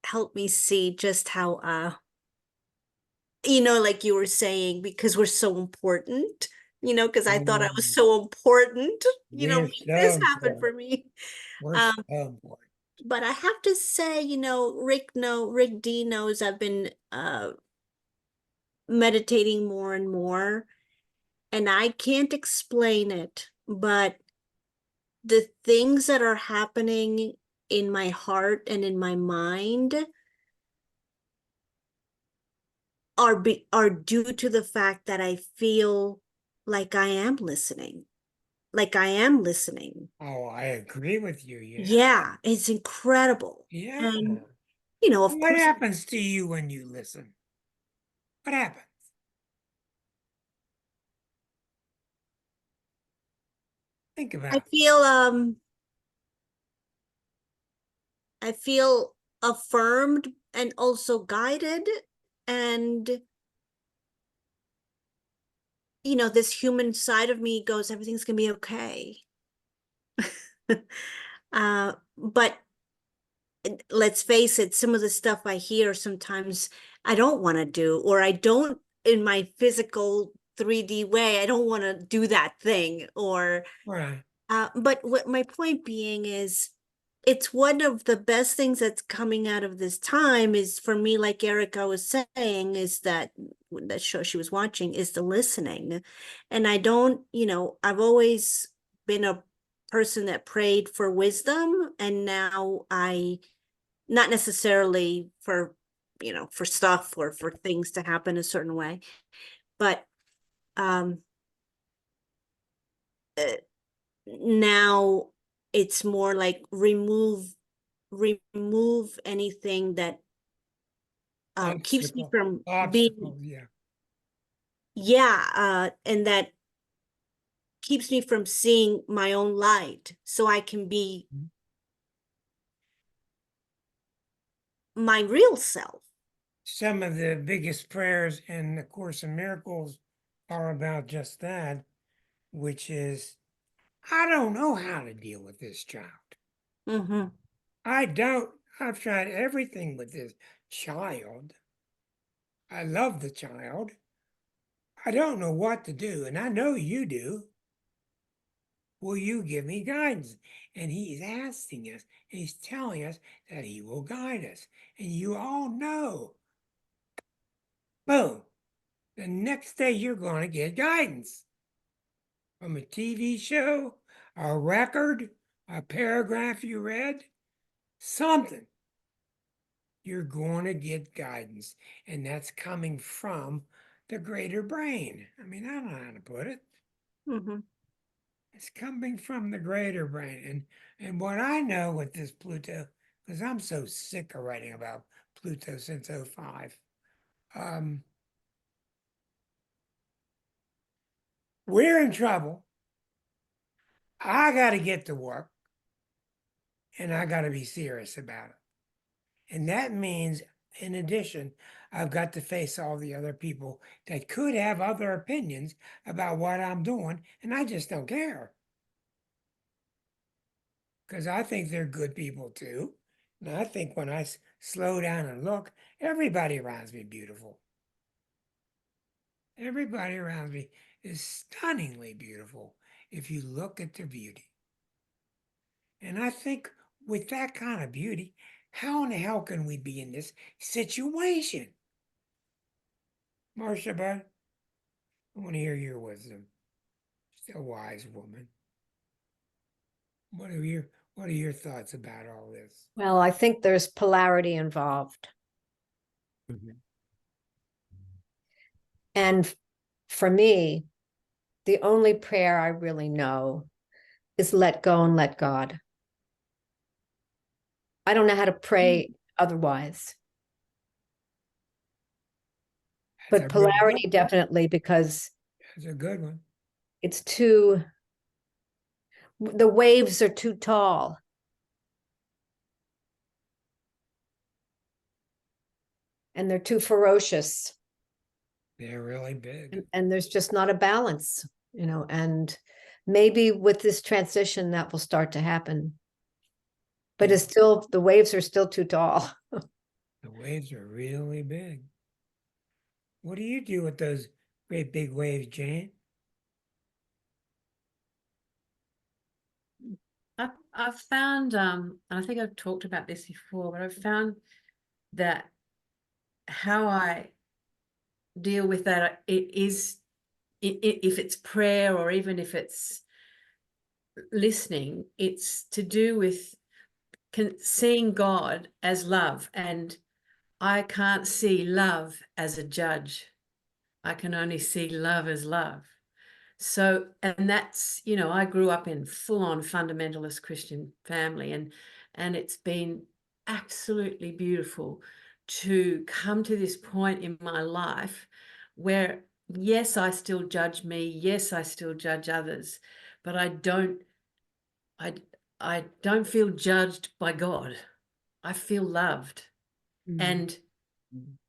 helped me see just how like you were saying, because we're so important, because I thought I was Um, so important, we're make so this happen for important. me. We're so Um, important. but I have to say, Rick D knows I've been meditating more and more, and I can't explain it, but the things that are happening in my heart and in my mind are due to the fact that I feel like I am listening. Like I am listening. Oh, I agree with you. Yeah. Yeah, it's incredible. Yeah. And of What course, happens to you when you listen? What happens? Think I about it. feel um I feel affirmed and also guided, and this human side of me goes, everything's gonna be okay. But let's face it, some of the stuff I hear sometimes I don't want to do, or I don't in my physical 3D way, I don't want to do that thing. Right. But what my point being is, it's one of the best things that's coming out of this time is for me, like Erica was saying, is that show she was watching is the listening. And I don't, I've always been a person that prayed for wisdom, and now I not necessarily for stuff or for things to happen a certain way, but um uh, now it's more like remove anything that keeps me Obstacle. from being, Obstacles. Yeah. yeah, and that keeps me from seeing my own light so I can be Mhm. my real self. Some of the biggest prayers in the Course in Miracles are about just that, which is, I don't know how to deal with this child. Mm-hmm. I don't. I've tried everything with this child. I love the child. I don't know what to do, and I know you do. Will you give me guidance? And he's asking us, and he's telling us that he will guide us. And you all know, boom, the next day you're going to get guidance from a TV show, a record, a paragraph you read, something. You're going to get guidance, and that's coming from the greater brain. I mean, I don't know how to put it. Mm-hmm. It's coming from the greater brain. And what I know with this Pluto, because I'm so sick of writing about Pluto since '05, um, we're in trouble. I got to get to work, and I got to be serious about it. And that means in addition, I've got to face all the other people that could have other opinions about what I'm doing, and I just don't care. Because I think they're good people too. And I think when I slow down and look, everybody around me beautiful. Everybody around me is stunningly beautiful if you look at their beauty. And I think with that kind of beauty, how in the hell can we be in this situation? Marcia, bud, I want to hear your wisdom. She's a wise woman. What are your thoughts about all this? Well, I think there's polarity involved. And for me, the only prayer I really know is let go and let God. I don't know how to pray otherwise. That's But a real polarity good, definitely, because that's a good one. it's too, the waves are too tall. And they're too ferocious. They're really big. And there's just not a balance, and maybe with this transition that will start to happen. But it's still, the waves are still too tall. The waves are really big. What do you do with those great big waves, Jane? I've found, and I think I've talked about this before, but I've found that how I deal with that, it is, if it's prayer or even if it's listening, it's to do with seeing God as love. And I can't see love as a judge. I can only see love as love. So, and that's, I grew up in full-on fundamentalist Christian family, and it's been absolutely beautiful to come to this point in my life where, yes, I still judge me, yes, I still judge others, but I don't feel judged by God. I feel loved. And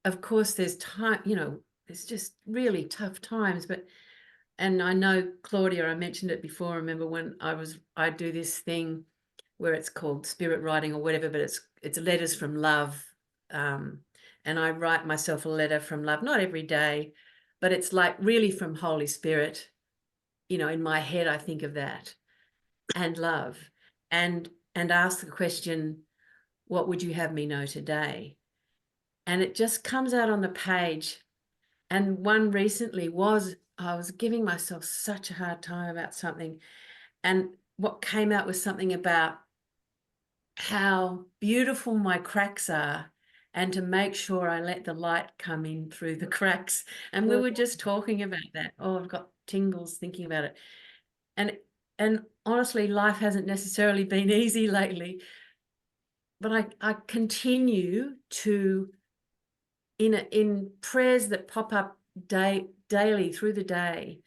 of course there's time, it's just really tough times, and I know, Claudia, I mentioned it before. Remember when I do this thing where it's called spirit writing or whatever, but it's letters from love. And I write myself a letter from love, not every day, but it's like really from Holy Spirit. In my head, I think of that and love, and ask the question, what would you have me know today? And it just comes out on the page. And one recently was, I was giving myself such a hard time about something. And what came out was something about how beautiful my cracks are and to make sure I let the light come in through the cracks. And we were just talking about that. Oh, I've got tingles thinking about it. And honestly, life hasn't necessarily been easy lately. But I continue to, in prayers that pop up daily through the day,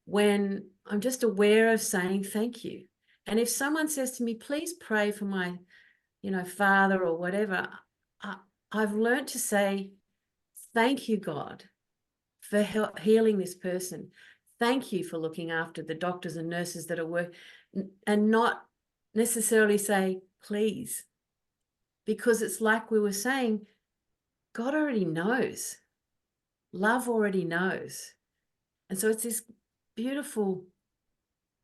when I'm just aware of saying thank you. And if someone says to me, please pray for my, father or whatever, I've learned to say, thank you, God, for healing this person. Thank you for looking after the doctors and nurses that are working, and not necessarily say, please, because it's like we were saying, God already knows. Love already knows. And so it's this beautiful,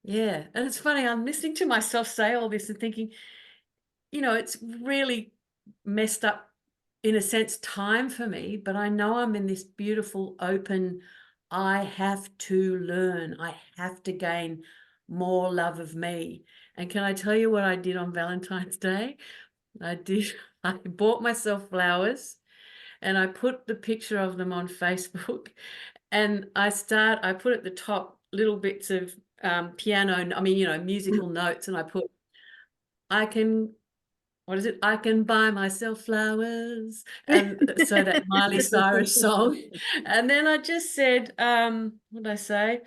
yeah. And it's funny, I'm listening to myself say all this and thinking, it's really messed up, in a sense, time for me, but I know I'm in this beautiful, open, I have to learn, I have to gain more love of me. And can I tell you what I did on Valentine's Day? I bought myself flowers and I put the picture of them on Facebook, and I put at the top little bits of piano, musical notes, and I put, I can buy myself flowers, and so that Miley Cyrus song. And then I just said, what did I say?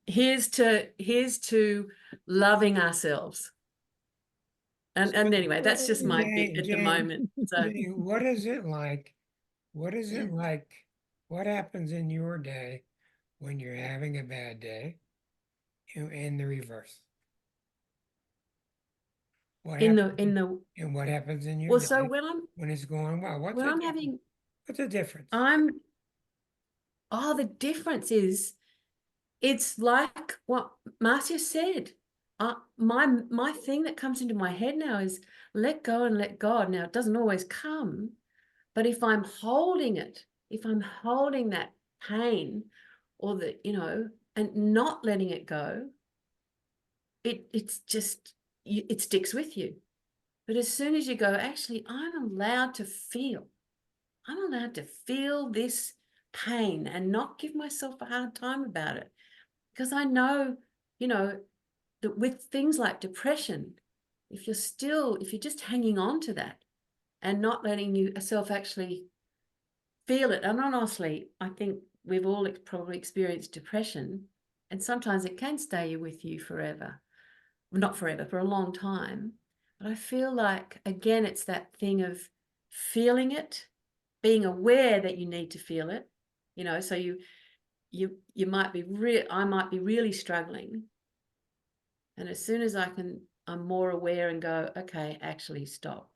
Here's to loving ourselves. And anyway, that's just my bit at the Jane, moment. So Jane, what is it like? What is it like? What happens in your day when you're having a bad day? In the reverse. What in happens the and what happens in your well, day so when it's going well? What's when the I'm difference? having What's the difference? the difference is it's like what Marcia said. My thing that comes into my head now is let go and let God. Now it doesn't always come, but if I'm holding it, if I'm holding that pain or the, and not letting it go, it's just it sticks with you. But as soon as you go, actually, I'm allowed to feel. I'm allowed to feel this pain and not give myself a hard time about it. Because I know, that with things like depression, if you're just hanging on to that and not letting yourself actually feel it, and honestly, I think we've all probably experienced depression, and sometimes it can stay with you forever. Well, not forever, for a long time. But I feel like, again, it's that thing of feeling it, being aware that you need to feel it, so you might be I might be really struggling. And as soon as I'm more aware and go, okay, actually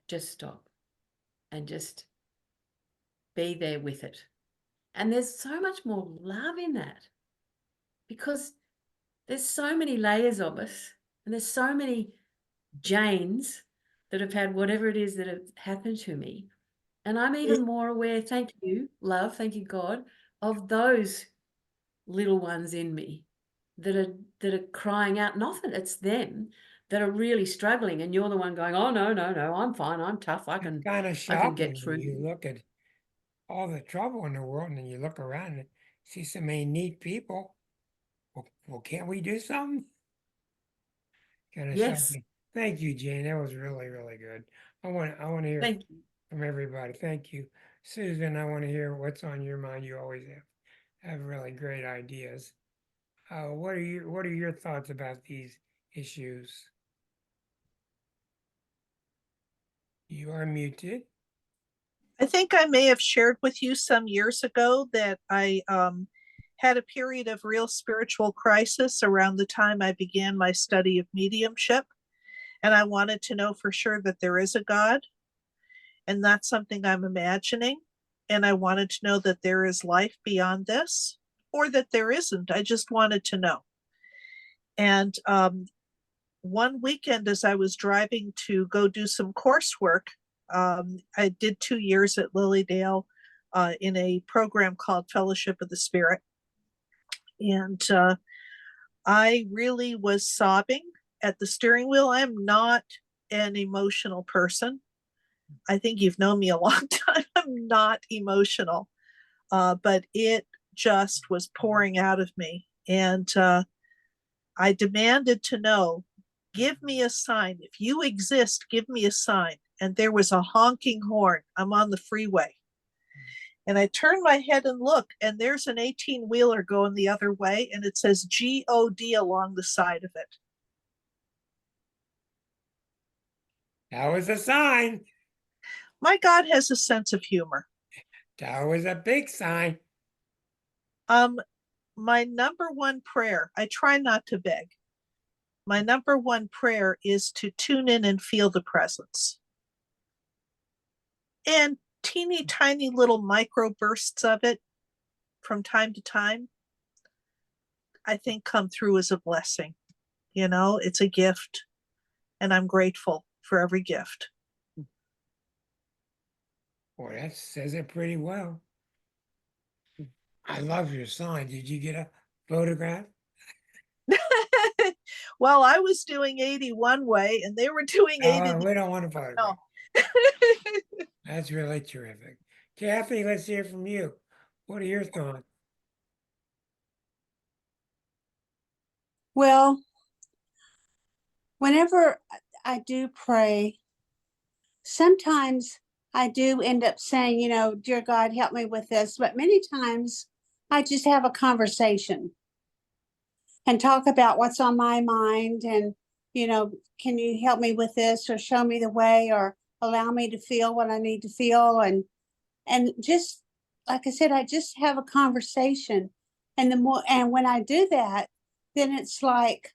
just stop and just be there with it. And there's so much more love in that because there's so many layers of us and there's so many Janes that have had whatever it is that have happened to me. And I'm even more aware, thank you, love, thank you, God, of those little ones in me that are crying out. And often it's them that are really struggling, and you're the one going, oh no, I'm fine, I'm tough, I can Kind of get shocking through. when you look at all the trouble in the world and then you look around and see so many neat people. Well, can't we do something? Kind of Yes, shocking. Thank you, Jane. That was really, really good. I want to hear thank you. from everybody. Thank you. Susan, I want to hear what's on your mind. You always have really great ideas. What are your thoughts about these issues? You are muted. I think I may have shared with you some years ago that I had a period of real spiritual crisis around the time I began my study of mediumship. And I wanted to know for sure that there is a God and not something I'm imagining. And I wanted to know that there is life beyond this or that there isn't. I just wanted to know. And one weekend, as I was driving to go do some coursework, I did 2 years at Lilydale in a program called Fellowship of the Spirit. And I really was sobbing at the steering wheel. I am not an emotional person. I think you've known me a long time. I'm not emotional, but it just was pouring out of me. And I demanded to know, give me a sign. If you exist, give me a sign. And there was a honking horn. I'm on the freeway. And I turn my head and look, and there's an 18-wheeler going the other way, and it says G-O-D along the side of it. That was a sign. My God has a sense of humor. That was a big sign. My number one prayer, I try not to beg. My number one prayer is to tune in and feel the presence. And teeny tiny little micro bursts of it from time to time, I think come through as a blessing. It's a gift, and I'm grateful for every gift. Boy, that says it pretty well. I love your sign. Did you get a photograph? Well, I was doing 80 one way, and they were doing 80 We don't want a photograph. no. That's really terrific. Kathy, let's hear from you. What are your thoughts? Well, whenever I do pray, sometimes I do end up saying, dear God, help me with this. But many times I just have a conversation and talk about what's on my mind. And can you help me with this or show me the way or allow me to feel what I need to feel? And just, like I said, I just have a conversation. And when I do that, then it's like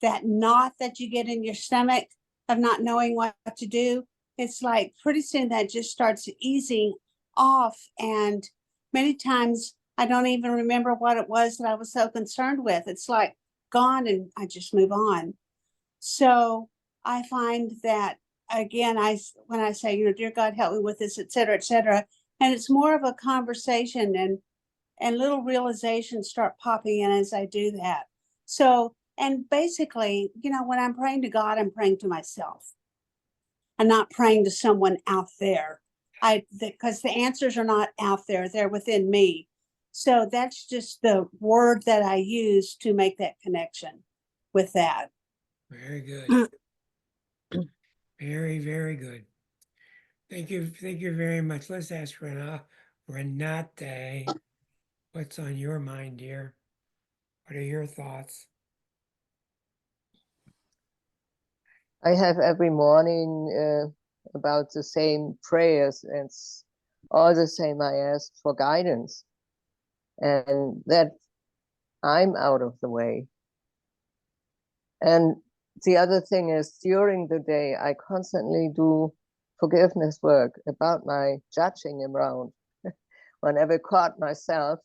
that knot that you get in your stomach of not knowing what to do. It's like pretty soon that just starts easing off. And many times I don't even remember what it was that I was so concerned with. It's like gone and I just move on. So I find that again, when I say, dear God, help me with this, et cetera, and it's more of a conversation and little realizations start popping in as I do that. So, and basically, when I'm praying to God, I'm praying to myself. I'm not praying to someone out there. Because the answers are not out there, they're within me. So that's just the word that I use to make that connection with that. Very good. Very, very good. Thank you very much. Let's ask Renate, what's on your mind, dear? What are your thoughts? I have every morning about the same prayers, and it's all the same. I ask for guidance and that I'm out of the way. And the other thing is, during the day, I constantly do forgiveness work about my judging around. Whenever I caught myself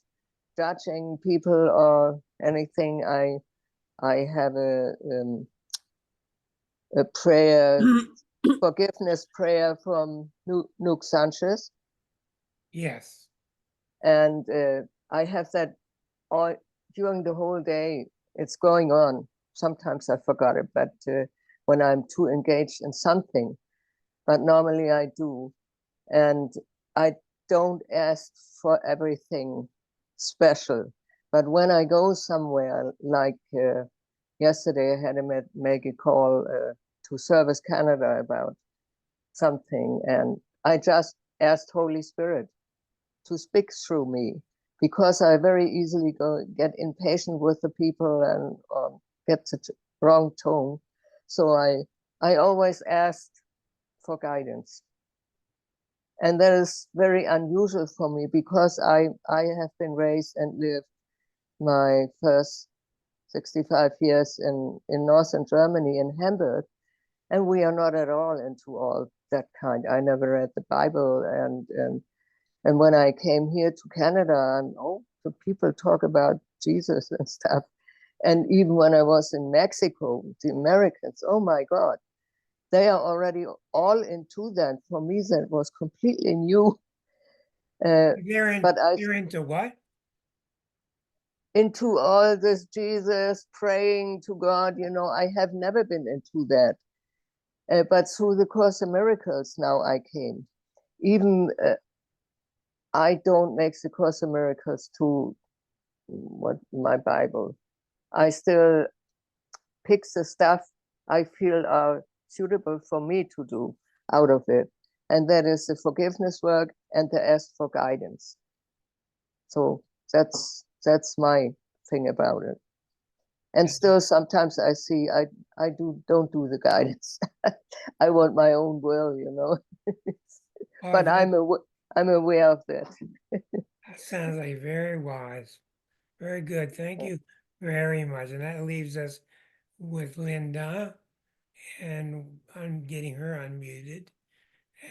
judging people or anything, I have a prayer, forgiveness prayer from Nuke Sanchez. Yes. And I have that all during the whole day. It's going on. Sometimes I forgot it, but when I'm too engaged in something, but normally I do. And I don't ask for everything special. But when I go somewhere, like yesterday, I had to make a call to Service Canada about something. And I just asked Holy Spirit to speak through me, because I very easily get impatient with the people and get the wrong tone. So I always asked for guidance. And that is very unusual for me, because I have been raised and lived my first 65 years in northern Germany, in Hamburg, and we are not at all into all that kind. I never read the Bible, and when I came here to Canada, the people talk about Jesus and stuff. And even when I was in Mexico, the Americans, oh my God, they are already all into that. For me, that was completely new. They're into what? Into all this Jesus, praying to God. I have never been into that. But through the Course of Miracles, now I came. Even I don't make the Course of Miracles to my Bible. I still pick the stuff I feel are suitable for me to do out of it. And that is the forgiveness work and the ask for guidance. So that's my thing about it. And still sometimes I see I don't do the guidance. I want my own will, but I'm aware of that. That sounds like very wise. Very good. Thank you very much. And that leaves us with Linda, and I'm getting her unmuted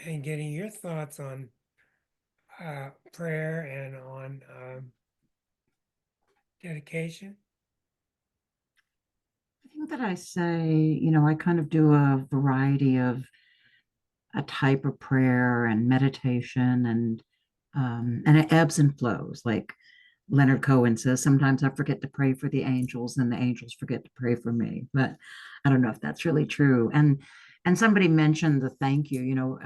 and getting your thoughts on prayer and on dedication. I think that I say, I kind of do a variety of a type of prayer and meditation, and it ebbs and flows. Like Leonard Cohen says, sometimes I forget to pray for the angels and the angels forget to pray for me. But I don't know if that's really true. And somebody mentioned the thank you.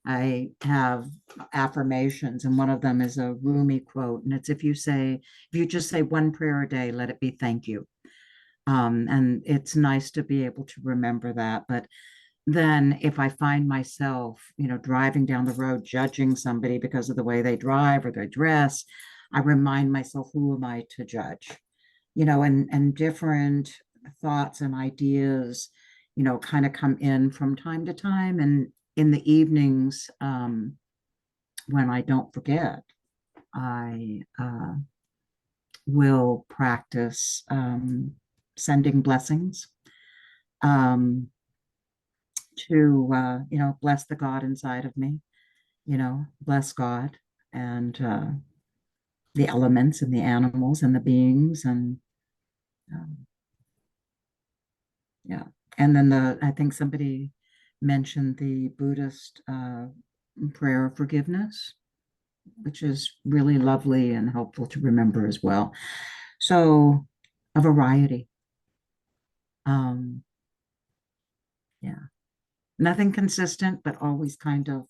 I have affirmations, and one of them is a Rumi quote, and it's if you just say one prayer a day, let it be thank you. And it's nice to be able to remember that. But then if I find myself, driving down the road, judging somebody because of the way they drive or their dress, I remind myself, who am I to judge? And different thoughts and ideas, kind of come in from time to time. And in the evenings, when I don't forget, I will practice sending blessings um, to, bless the God inside of me, bless God and the elements and the animals and the beings. And yeah. And then I think somebody mentioned the Buddhist prayer of forgiveness, which is really lovely and helpful to remember as well. So a variety. Yeah. Nothing consistent, but always kind of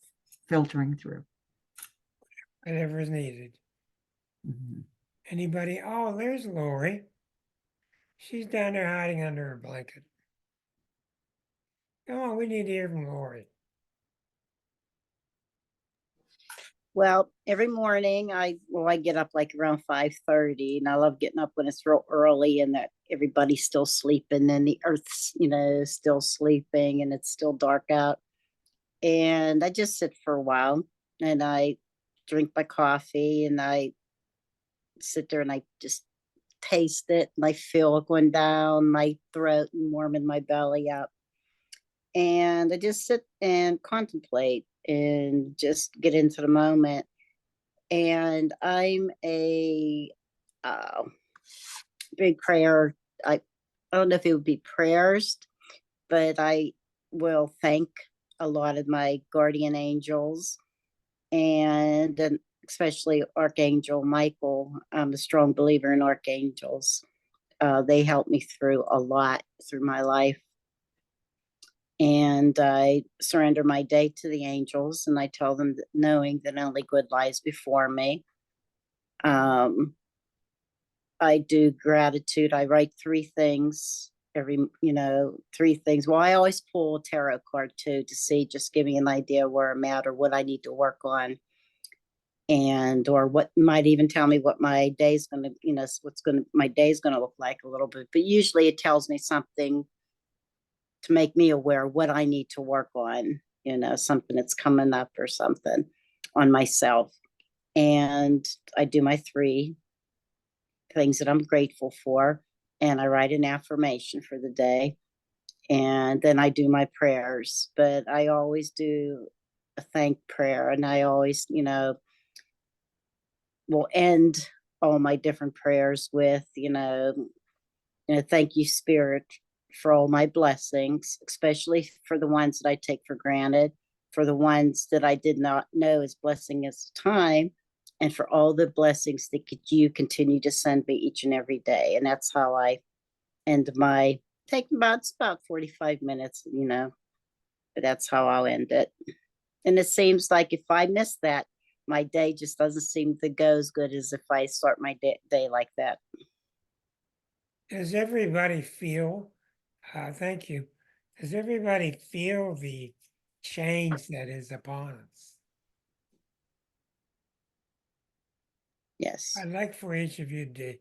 filtering through. Whatever is needed. Mhm. Anybody? Oh, there's Lori. She's down there hiding under her blanket. Come on, we need to hear from Lori. Well, every morning I get up like around 5:30, and I love getting up when it's real early and that everybody's still sleeping and the earth's, still sleeping and it's still dark out. And I just sit for a while and I drink my coffee and I sit there and I just taste it and I feel it going down my throat and warming my belly up. And I just sit and contemplate and just get into the moment. And I'm a big prayer. I don't know if it would be prayers, but I will thank a lot of my guardian angels and especially Archangel Michael. I'm a strong believer in archangels. They help me through a lot through my life. And I surrender my day to the angels and I tell them that knowing that only good lies before me. I do gratitude. I write 3 things three things. Well, I always pull a tarot card too to see, just give me an idea where I'm at or what I need to work on. And or what might even tell me what my day's gonna, my day's gonna look like a little bit. But usually it tells me something to make me aware of what I need to work on, something that's coming up or something on myself. And I do my 3 things that I'm grateful for, and I write an affirmation for the day, and then I do my prayers. But I always do a thank prayer, and I always, will end all my different prayers with, thank you, Spirit, for all my blessings, especially for the ones that I take for granted, for the ones that I did not know as blessing at the time, and for all the blessings that you continue to send me each and every day. And that's how I end my it's about 45 minutes, but that's how I'll end it. And it seems like if I miss that, my day just doesn't seem to go as good as if I start my day like that. Does everybody feel, thank you. Does everybody feel the change that is upon us? Yes. I'd like for each of you to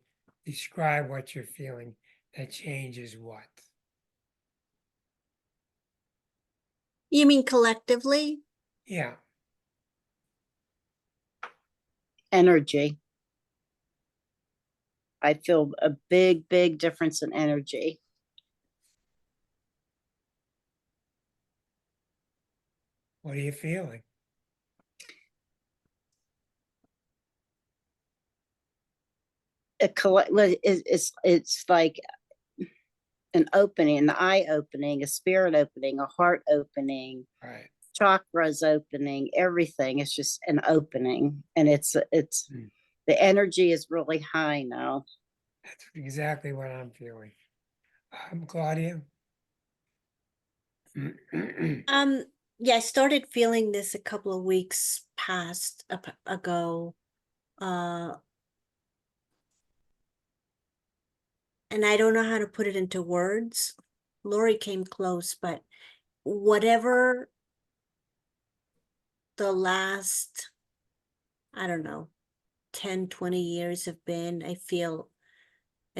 describe what you're feeling. That change is what? You mean collectively? Yeah. Energy. I feel a big, big difference in energy. What are you feeling? It's like an opening, an eye opening, a spirit opening, a heart opening, Right. chakras opening, everything. It's just an opening, and it's the energy is really high now. That's exactly what I'm feeling. Claudia. Yeah, I started feeling this a couple of weeks past ago. And I don't know how to put it into words. Lori came close, but whatever the last, I don't know, 10, 20 years have been, I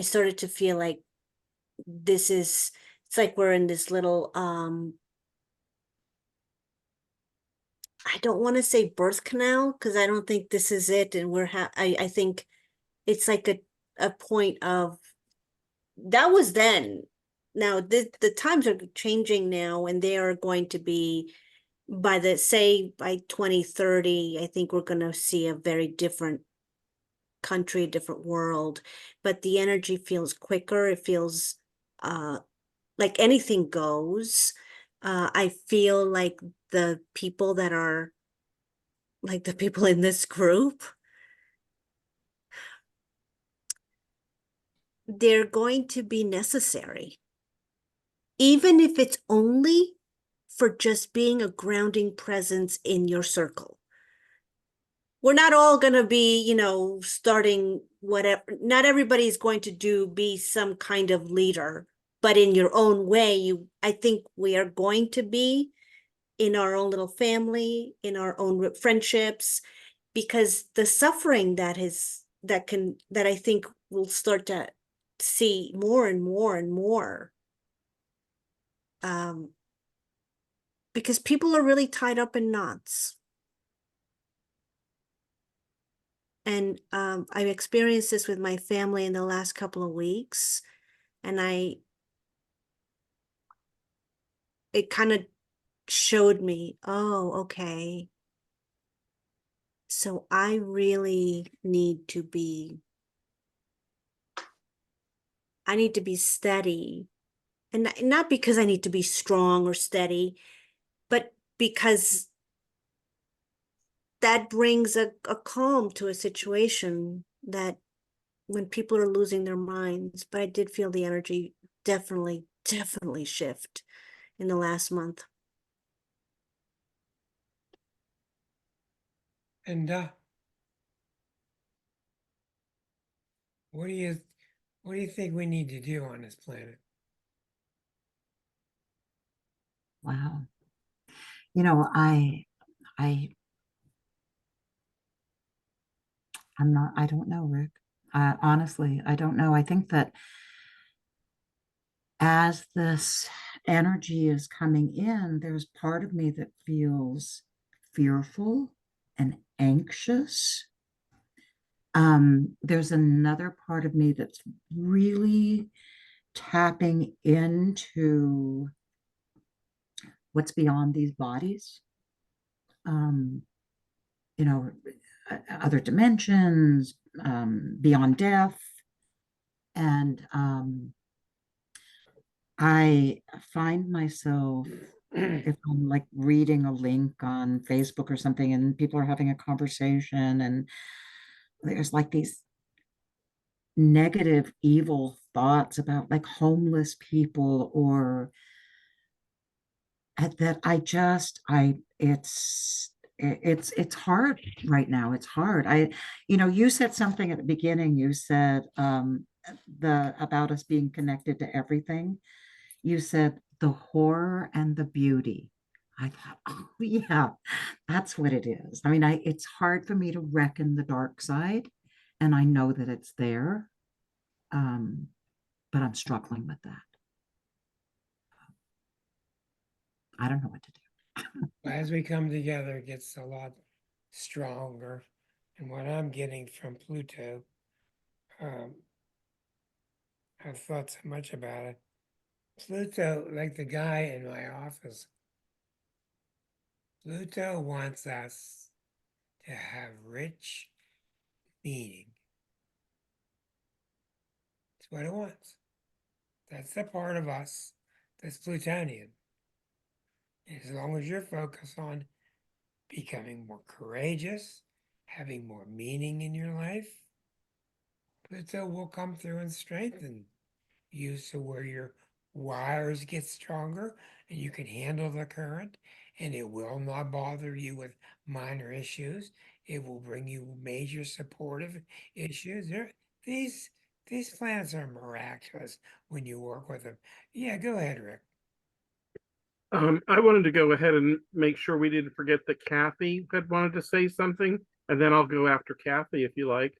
started to feel like it's like we're in this little, I don't want to say birth canal, because I don't think this is it. And I think it's like a point of, that was then. Now the times are changing now, and they are going to be, by 2030, I think we're going to see a very different country, a different world. But the energy feels quicker. It feels like anything goes. I feel like the people that are like the people in this group, they're going to be necessary, even if it's only for just being a grounding presence in your circle. We're not all going to be, starting whatever. Not everybody's going to be some kind of leader, but in your own way, I think we are going to be in our own little family, in our own friendships, because the suffering that I think we'll start to see more and more and more. Because people are really tied up in knots. And I've experienced this with my family in the last couple of weeks. And it kind of showed me, oh, okay. So I really need to be steady. And not because I need to be strong or steady, but because that brings a calm to a situation that when people are losing their minds. But I did feel the energy definitely shift in the last month. And what do you think we need to do on this planet? Wow. You know, I don't know, Rick. Honestly, I don't know. I think that as this energy is coming in, there's part of me that feels fearful and anxious. There's another part of me that's really tapping into what's beyond these bodies. Um, you know, other dimensions, beyond death. And I find myself, if I'm like reading a link on Facebook or something, and people are having a conversation, and there's like these negative, evil thoughts about like homeless people, or that it's hard right now. It's hard. You said something at the beginning. You said about us being connected to everything. You said the horror and the beauty. I thought, oh yeah, that's what it is. I mean, it's hard for me to reckon the dark side, and I know that it's there, but I'm struggling with that. I don't know what to do. As we come together, it gets a lot stronger. And what I'm getting from Pluto, I've thought so much about it. Pluto, like the guy in my office, Pluto wants us to have rich meaning. That's what it wants. That's the part of us that's Plutonian. As long as you're focused on becoming more courageous, having more meaning in your life, Pluto will come through and strengthen you so where your wires get stronger and you can handle the current, and it will not bother you with minor issues. It will bring you major supportive issues. These planets are miraculous when you work with them. Yeah, go ahead, Rick. I wanted to go ahead and make sure we didn't forget that Kathy had wanted to say something, and then I'll go after Kathy if you like.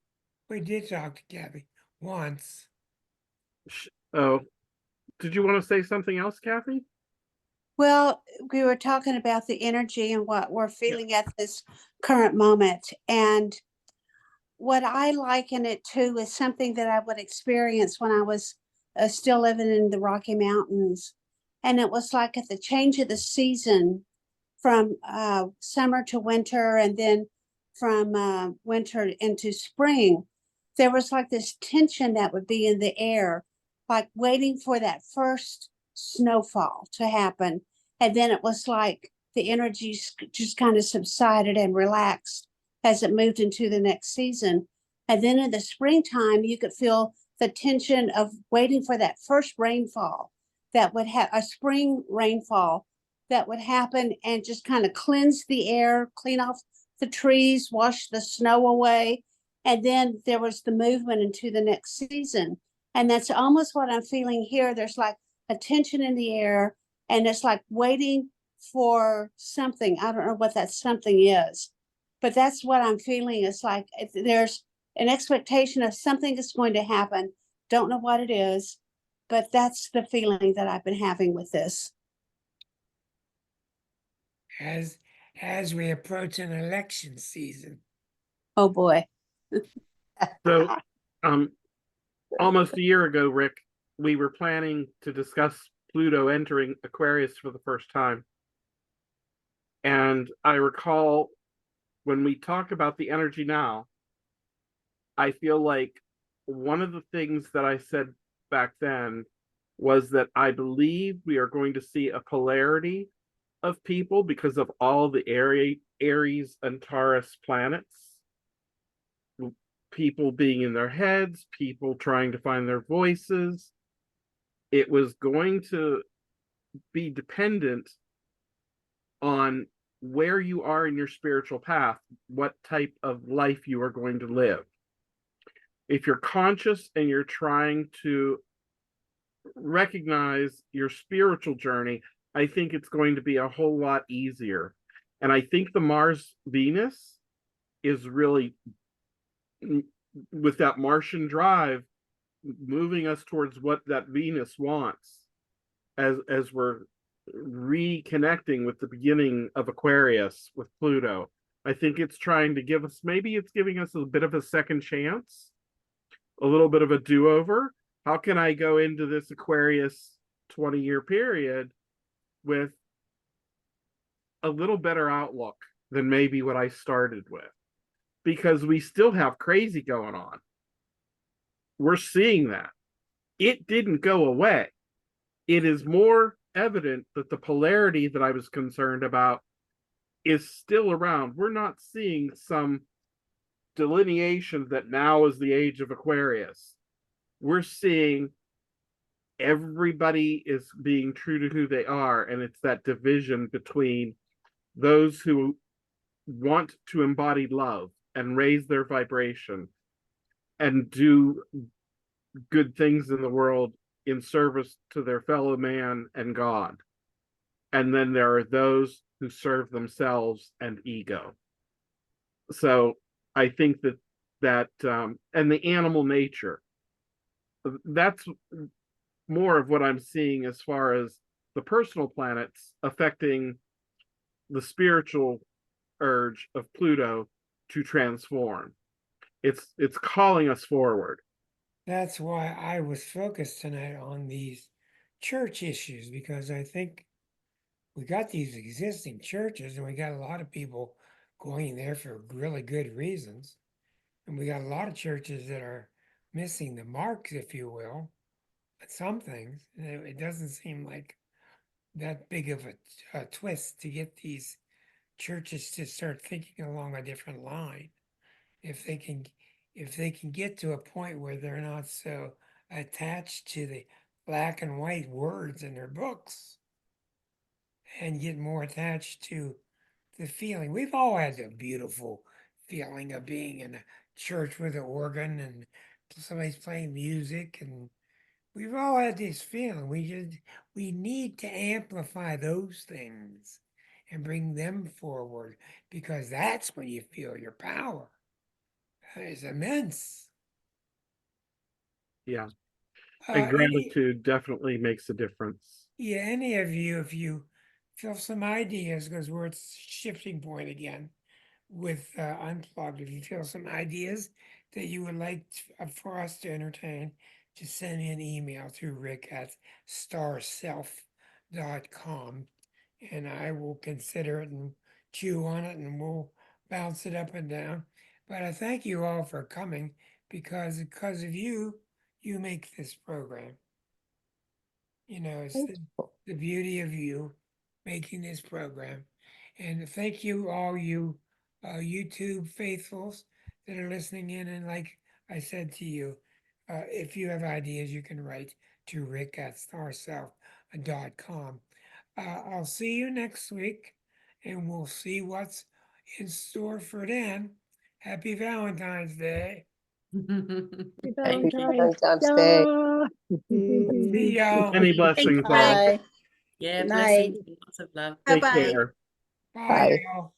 We did talk to Gabby once. Oh, did you want to say something else, Kathy? Well, we were talking about the energy and what we're feeling at this current moment. And what I liken it to is something that I would experience when I was still living in the Rocky Mountains. And it was like at the change of the season from summer to winter, and then from winter into spring, there was like this tension that would be in the air, like waiting for that first snowfall to happen. And then it was like the energy just kind of subsided and relaxed as it moved into the next season. And then in the springtime, you could feel the tension of waiting for that first rainfall that would have a spring rainfall that would happen and just kind of cleanse the air, clean off the trees, wash the snow away. And then there was the movement into the next season. And that's almost what I'm feeling here. There's like a tension in the air, and it's like waiting for something. I don't know what that something is, but that's what I'm feeling. It's like there's an expectation of something is going to happen. Don't know what it is, but that's the feeling that I've been having with this. As we approach an election season. Oh boy. So, almost a year ago, Rick, we were planning to discuss Pluto entering Aquarius for the first time. And I recall when we talk about the energy now, I feel like one of the things that I said back then was that I believe we are going to see a polarity of people because of all the Aries and Taurus planets. People being in their heads, people trying to find their voices. It was going to be dependent on where you are in your spiritual path, what type of life you are going to live. If you're conscious and you're trying to recognize your spiritual journey, I think it's going to be a whole lot easier. And I think the Mars Venus is really, with that Martian drive, moving us towards what that Venus wants as we're reconnecting with the beginning of Aquarius with Pluto. I think it's trying to give us, maybe it's giving us a bit of a second chance, a little bit of a do-over. How can I go into this Aquarius 20-year period with a little better outlook than maybe what I started with? Because we still have crazy going on. We're seeing that. It didn't go away. It is more evident that the polarity that I was concerned about is still around. We're not seeing some delineation that now is the age of Aquarius. We're seeing everybody is being true to who they are, and it's that division between those who want to embody love and raise their vibration and do good things in the world in service to their fellow man and God. And then there are those who serve themselves and ego. So I think that and the animal nature, that's more of what I'm seeing as far as the personal planets affecting the spiritual urge of Pluto to transform. It's calling us forward. That's why I was focused tonight on these church issues, because I think we got these existing churches and we got a lot of people going there for really good reasons. And we got a lot of churches that are missing the marks, if you will, at some things. It doesn't seem like that big of a twist to get these churches to start thinking along a different line. If they can get to a point where they're not so attached to the black and white words in their books and get more attached to the feeling. We've all had the beautiful feeling of being in a church with an organ and somebody's playing music, and we've all had this feeling. We need to amplify those things and bring them forward, because that's when you feel your power. It's immense. Yeah. And any, gratitude definitely makes a difference. yeah, any of you, if you feel some ideas, because we're at shifting point again with Unplugged, if you feel some ideas that you would like for us to entertain, just send me an email to rick@starself.com, and I will consider it and chew on it, and we'll bounce it up and down. But I thank you all for coming, because of you, you make this program. You know, it's the beauty of you making this program. And thank you, all you YouTube faithfuls that are listening in. And like I said to you, if you have ideas, you can write to rick@starself.com. I'll see you next week, and we'll see what's in store for then. Happy Valentine's Day. Happy Happy Valentine's Valentine's Day. See y'all. Many Thanks, blessings all. Rick. Bye. Yeah, Good blessings night. and lots of love. Take Bye-bye. care. Bye, Bye. y'all.